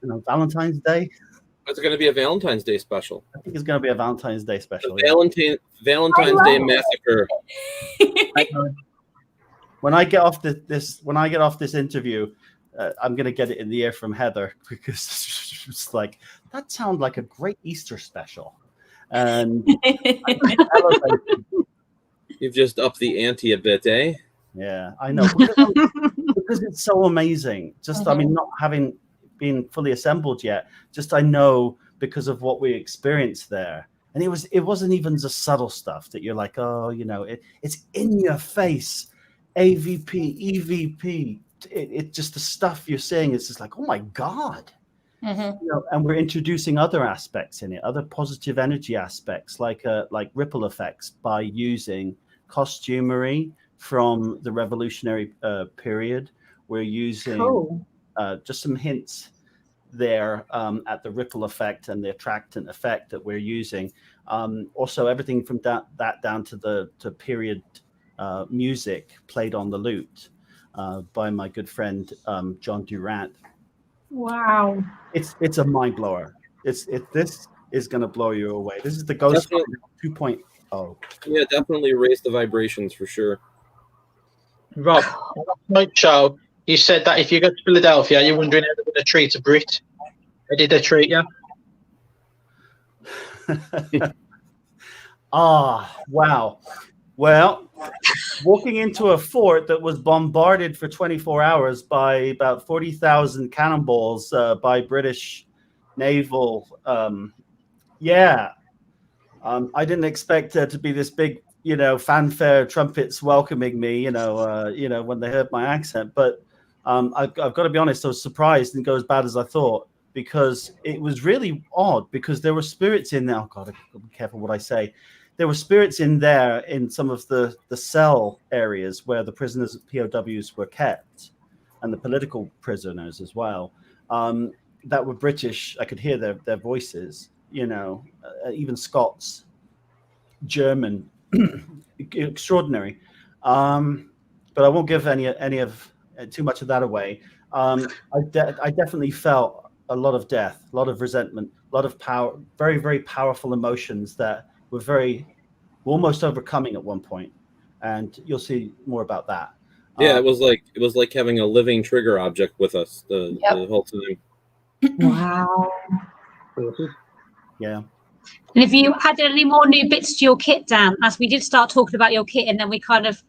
[SPEAKER 5] you know, Valentine's Day.
[SPEAKER 3] It's going to be a Valentine's Day special.
[SPEAKER 5] I think it's going to be a Valentine's Day special.
[SPEAKER 3] Valentine's Day massacre.
[SPEAKER 5] When I get off this interview, I'm going to get it in the air from Heather, because it's like, that sounds like a great Easter special. And
[SPEAKER 3] you've just upped the ante a bit, eh?
[SPEAKER 5] Yeah, I know, because it's so amazing. Just, I mean, not having been fully assembled yet, just I know because of what we experienced there. And it wasn't even the subtle stuff that you're like, oh, you know, it's in your face. AVP, EVP, it just, the stuff you're saying is just like, oh my God, And we're introducing other aspects in it, other positive energy aspects, like ripple effects, by using costumery from the revolutionary period. We're using just some hints there at the ripple effect and the attractant effect that we're using. Also, everything from that down to the period music played on the lute by my good friend John Durant.
[SPEAKER 1] Wow.
[SPEAKER 5] It's a mind blower. This is going to blow you away. This is the Ghost 2.0.
[SPEAKER 3] Yeah, definitely raise the vibrations for sure.
[SPEAKER 2] Rob, on last night's show, you said that if you go to Philadelphia, you're wondering how they're going to treat a Brit. How did they treat you?
[SPEAKER 5] Wow. Well, walking into a fort that was bombarded for 24 hours by about 40,000 cannonballs by British naval. I didn't expect there to be this big, fanfare, trumpets welcoming me, when they heard my accent. But I've got to be honest, I was surprised and go as bad as I thought, because it was really odd, because there were spirits in there. Oh, God, I've got to be careful what I say. There were spirits in there in some of the cell areas where the prisoners, POWs, were kept, and the political prisoners as well, that were British. I could hear their voices, even Scots, German, extraordinary. But I won't give any of too much of that away. I definitely felt a lot of death, a lot of resentment, a lot of power, very, very powerful emotions that were almost overcoming at one point, and you'll see more about that.
[SPEAKER 3] Yeah, it was like having a living trigger object with us the whole time.
[SPEAKER 1] Wow.
[SPEAKER 5] Yeah.
[SPEAKER 1] And if you added any more new bits to your kit, Dan, as we did start talking about your kit, and then we kind of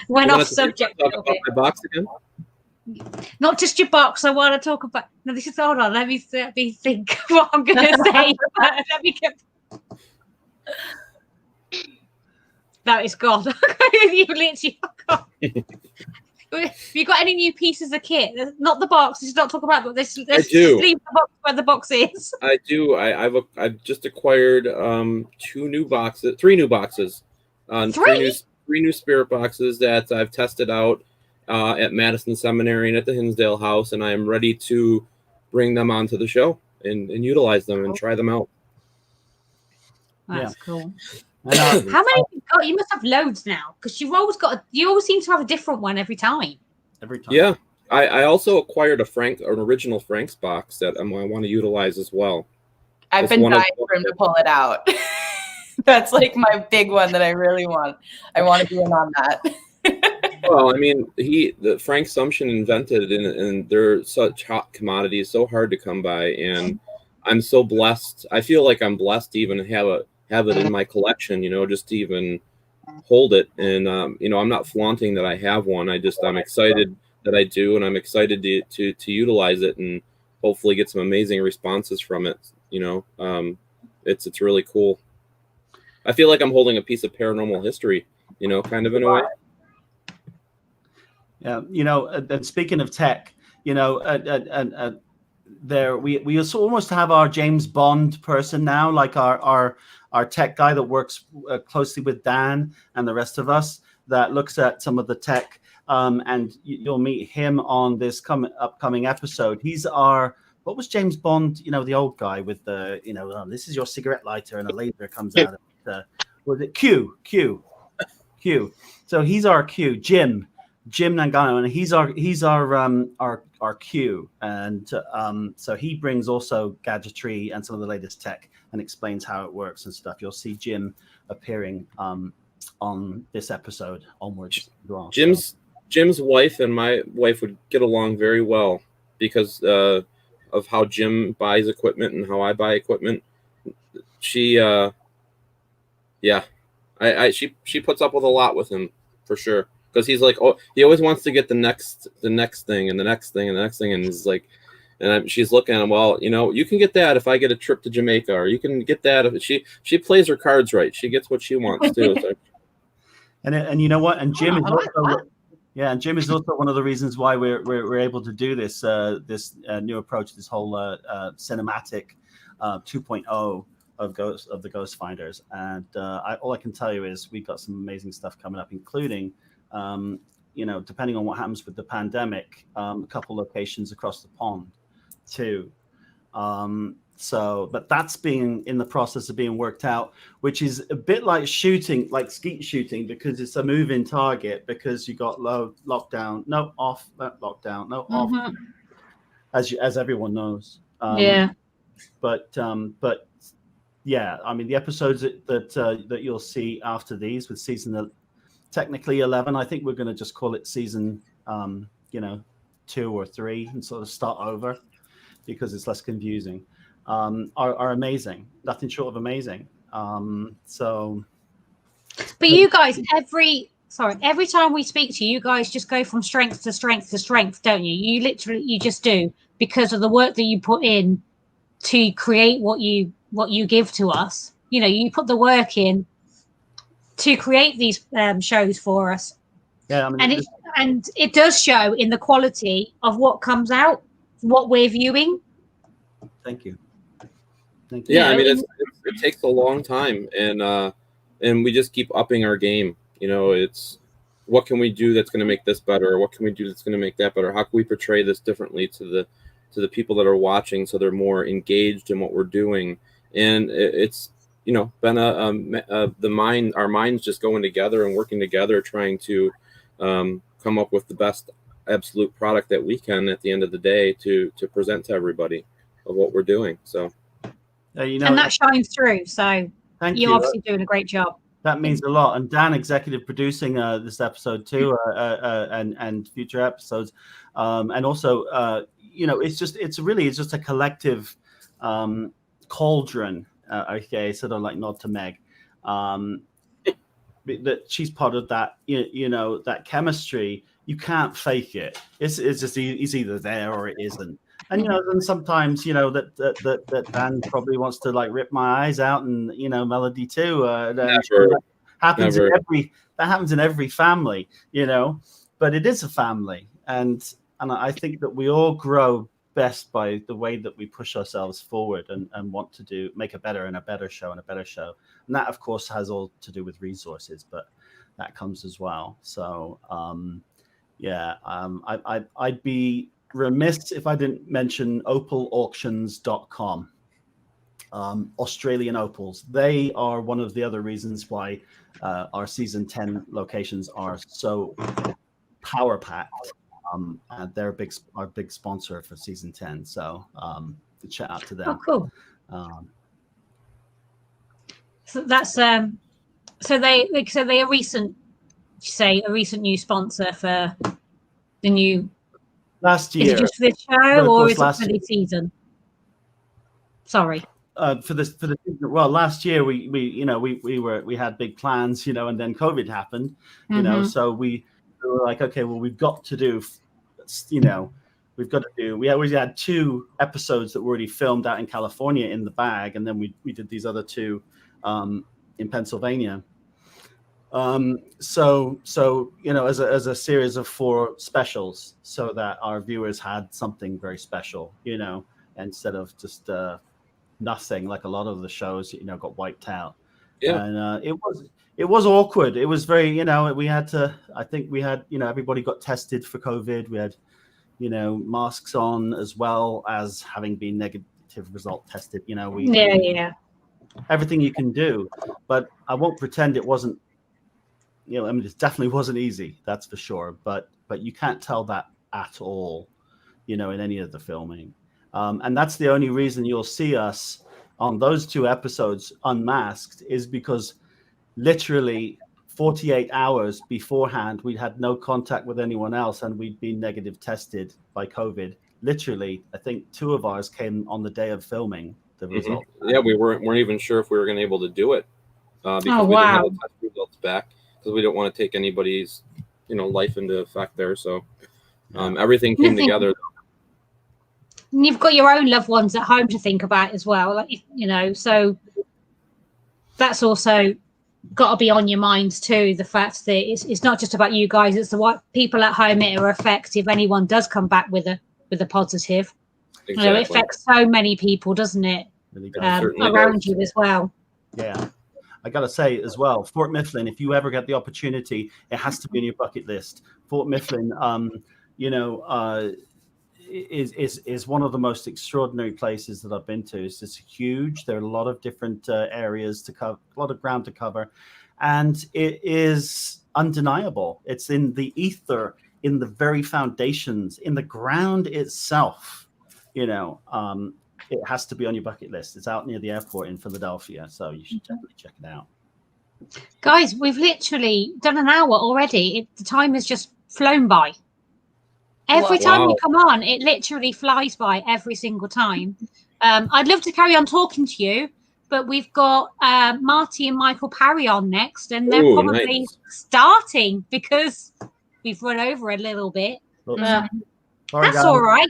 [SPEAKER 1] went off subject.
[SPEAKER 3] Talk about my box again?
[SPEAKER 1] Not just your box. I want to talk about. No, this is. Hold on. Let me think what I'm going to say. Let me get. No, it's gone. You literally gone. Have you got any new pieces of kit? Not the box. Let's not talk about this.
[SPEAKER 3] I do.
[SPEAKER 1] Leave the box where the box is.
[SPEAKER 3] I do. I've just acquired 3 new boxes. Three new spirit boxes that I've tested out at Madison Seminary and at the Hinsdale House, and I am ready to bring them onto the show and utilize them and try them out.
[SPEAKER 1] That's cool.
[SPEAKER 5] How
[SPEAKER 1] many have you got? You must have loads now, because you always seem to have a different one every time.
[SPEAKER 3] Yeah. I also acquired an original Frank's box that I want to utilize as well.
[SPEAKER 4] I've been dying for him to pull it out. That's like my big one that I really want. I want to be in on that.
[SPEAKER 3] Well, I mean, Frank Sumption invented it, and they're such hot commodities, so hard to come by, and I'm so blessed. I feel like I'm blessed to even have it in my collection, just to even hold it. And I'm not flaunting that I have one. I'm excited that I do, and I'm excited to utilize it and hopefully get some amazing responses from it. It's really cool. I feel like I'm holding a piece of paranormal history, kind of in a way.
[SPEAKER 5] Yeah, and speaking of tech, there we also almost have our James Bond person now, like our tech guy that works closely with Dan and the rest of us, that looks at some of the tech, and you'll meet him on this upcoming episode. He's what was James Bond, the old guy with the, this is your cigarette lighter and a laser comes out of it. Was it Q? So he's our Q, Jim Nangano, and he's our Q, and so he brings also gadgetry and some of the latest tech and explains how it works and stuff. You'll see Jim appearing on this episode onwards as well.
[SPEAKER 3] Jim's wife and my wife would get along very well because of how Jim buys equipment and how I buy equipment. She puts up with a lot with him for sure. Because he's like, he always wants to get the next thing and the next thing and the next thing, and he's like, she's looking at him. Well, you can get that if I get a trip to Jamaica, or you can get that if she plays her cards right. She gets what she wants too. So.
[SPEAKER 5] And you know what? And Jim is also Yeah, and Jim is also one of the reasons why we're able to do this new approach, this whole cinematic 2.0 of the Ghost Finders. And all I can tell you is we've got some amazing stuff coming up, including depending on what happens with the pandemic, a couple locations across the pond too. But that's being in the process of being worked out, which is a bit like shooting, like skeet shooting, because it's a moving target, because you got low lockdown, no off, lockdown, no off, as everyone knows. But yeah, I mean, the episodes that you'll see after these with season technically 11, I think we're going to just call it season 2 or 3 and sort of start over, because it's less confusing. Are amazing, nothing short of amazing. But
[SPEAKER 1] you guys, every time we speak to you, you guys just go from strength to strength to strength, don't you? You just do, because of the work that you put in to create what you give to us. You put the work in to create these shows for us.
[SPEAKER 5] Yeah, I mean,
[SPEAKER 1] and it does show in the quality of what comes out, what we're viewing.
[SPEAKER 5] Thank you.
[SPEAKER 3] Yeah, I mean, it takes a long time, and we just keep upping our game. It's what can we do that's going to make this better? What can we do that's going to make that better? How can we portray this differently to the people that are watching, so they're more engaged in what we're doing? And it's been our minds just going together and working together, trying to come up with the best absolute product that we can at the end of the day to present to everybody of what we're doing. So.
[SPEAKER 1] And that shines through. So you're obviously doing a great job.
[SPEAKER 5] That means a lot. And Dan, executive producing this episode too, and future episodes, and also it's just a collective cauldron. Okay, sort of like nod to Meg. That she's part of that. That chemistry. You can't fake it. It's just it's either there or it isn't. And and sometimes that Dan probably wants to like rip my eyes out, and Melody too. That happens in every family, But it is a family, and I think that we all grow best by the way that we push ourselves forward and want to make a better and a better show and a better show. And that, of course, has all to do with resources, but that comes as well. So I'd be remiss if I didn't mention opalauctions.com. Australian opals. They are one of the other reasons why our season 10 locations are so power packed. And they're our big sponsor for season 10. So shout out to them.
[SPEAKER 1] Oh, cool. So that's so they a recent new sponsor for the new.
[SPEAKER 5] Last year.
[SPEAKER 1] Is it just for this show, or is it for the season? Sorry.
[SPEAKER 5] For the season. Well, last year we had big plans, and then COVID happened, so we were like, okay, well, we've got to do, we always had 2 episodes that were already filmed out in California in the bag, and then we did these other 2 in Pennsylvania. So as a series of 4 specials, so that our viewers had something very special, instead of just nothing, like a lot of the shows, got wiped out. Yeah. And it was awkward. It was very, we had to, I think we had, everybody got tested for COVID. We had, masks on, as well as having been negative result tested. Everything you can do, but I won't pretend it wasn't. It definitely wasn't easy, that's for sure. But you can't tell that at all, in any of the filming. And that's the only reason you'll see us on those 2 episodes unmasked, is because literally 48 hours beforehand, we had no contact with anyone else, and we'd been negative tested by COVID. Literally, I think 2 of ours came on the day of filming the result.
[SPEAKER 3] Yeah, we weren't even sure if we were going to be able to do it because we didn't have the test results back, because we don't want to take anybody's life into effect there. So everything came together.
[SPEAKER 1] You've got your own loved ones at home to think about as well, so that's also got to be on your minds too. The fact that it's not just about you guys; it's the what people at home it will affect if anyone does come back with a positive.
[SPEAKER 3] Exactly.
[SPEAKER 1] You know, it affects so many people, doesn't it?
[SPEAKER 5] Really does.
[SPEAKER 1] Around you as well.
[SPEAKER 5] Yeah. I got to say as well, Fort Mifflin, if you ever get the opportunity, it has to be on your bucket list. Fort Mifflin, is one of the most extraordinary places that I've been to. It's just huge. There are a lot of different areas to cover, a lot of ground to cover. And it is undeniable. It's in the ether, in the very foundations, in the ground itself. It has to be on your bucket list. It's out near the airport in Philadelphia, so you should definitely check it out.
[SPEAKER 1] Guys, we've literally done an hour already. The time has just flown by. Every time we come on, it literally flies by every single time. I'd love to carry on talking to you, but we've got Marty and Michael Parry on next, and they're probably starting because we've run over a little bit. That's all right.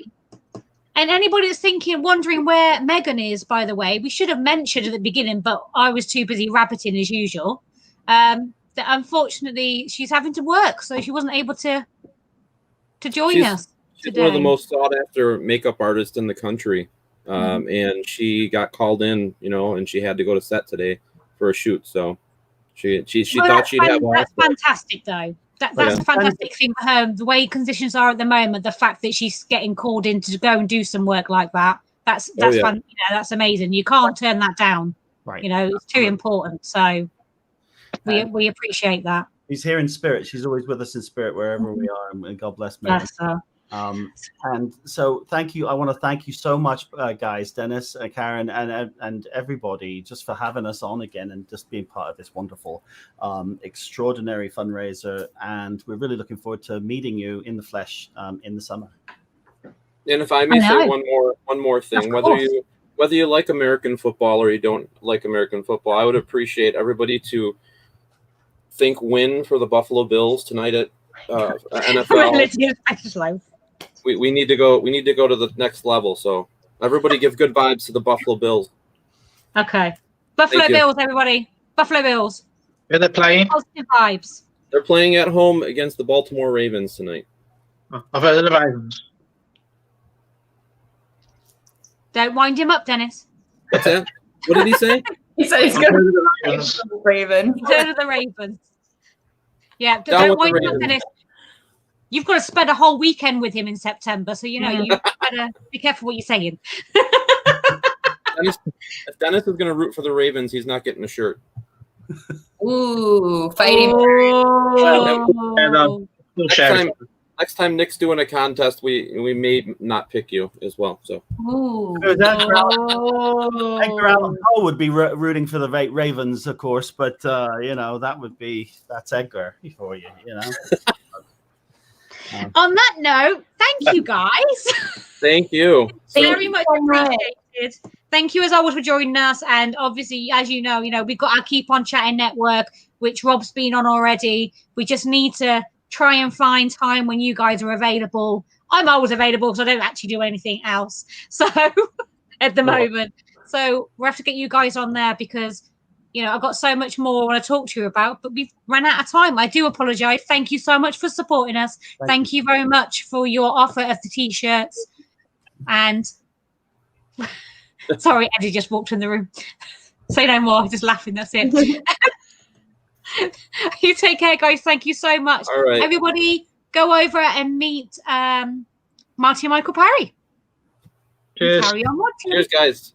[SPEAKER 1] And anybody that's wondering where Megan is, by the way, we should have mentioned at the beginning, but I was too busy rabbiting as usual. That unfortunately she's having to work, so she wasn't able to join us
[SPEAKER 3] today. She's one
[SPEAKER 1] today.
[SPEAKER 3] of the most sought after makeup artists in the country. And she got called in, and she had to go to set today for a shoot. So she thought she'd have.
[SPEAKER 1] That's fantastic, though. That's a fantastic thing for her. The way conditions are at the moment, the fact that she's getting called in to go and do some work like that's fun. That's amazing. You can't turn that down.
[SPEAKER 5] Right.
[SPEAKER 1] It's too important. So we appreciate that.
[SPEAKER 5] She's here in spirit. She's always with us in spirit wherever we are, and God bless Megan.
[SPEAKER 1] Bless her.
[SPEAKER 5] And so thank you. I want to thank you so much, guys, Dennis, Karen, and everybody, just for having us on again and just being part of this wonderful, extraordinary fundraiser. And we're really looking forward to meeting you in the flesh in the summer.
[SPEAKER 3] And if I may say one more thing, whether you like American football or you don't like American football, I would appreciate everybody to think win for the Buffalo Bills tonight at NFL. We need to go. We need to go to the next level. So everybody, give good vibes to the Buffalo Bills.
[SPEAKER 1] Okay, Buffalo Bills, everybody. Buffalo Bills.
[SPEAKER 2] Where they're playing?
[SPEAKER 1] Positive vibes.
[SPEAKER 3] They're playing at home against the Baltimore Ravens tonight.
[SPEAKER 2] I've heard of the Ravens.
[SPEAKER 1] Don't wind him up, Dennis.
[SPEAKER 3] What's that? What did he say?
[SPEAKER 4] He said he's going to the Ravens.
[SPEAKER 1] Turn to the Ravens. Yeah, don't wind him up, Dennis. You've got to spend a whole weekend with him in September, so you better be careful what you're saying.
[SPEAKER 3] If Dennis is going to root for the Ravens, he's not getting a shirt.
[SPEAKER 4] Ooh, fighting.
[SPEAKER 3] Next time Nick's doing a contest, we may not pick you as well. So
[SPEAKER 5] Edgar Allan Poe would be rooting for the Ravens, of course, but that's Edgar for you.
[SPEAKER 1] On that note, thank you guys.
[SPEAKER 3] Thank you.
[SPEAKER 1] Very much appreciated. Thank you as always for joining us. And obviously, as you know, we've got our Keep On Chatting network, which Rob's been on already. We just need to try and find time when you guys are available. I'm always available because I don't actually do anything else. So at the moment. So we'll have to get you guys on there because I've got so much more I want to talk to you about, but we've run out of time. I do apologize. Thank you so much for supporting us. Thank you very much for your offer of the t-shirts. And sorry, Eddie just walked in the room. Say no more. Just laughing. That's it. You take care, guys. Thank you so much.
[SPEAKER 3] All right.
[SPEAKER 1] Everybody go over and meet Marty and Michael Parry.
[SPEAKER 2] Cheers.
[SPEAKER 1] Carry on watching.
[SPEAKER 3] Cheers, guys.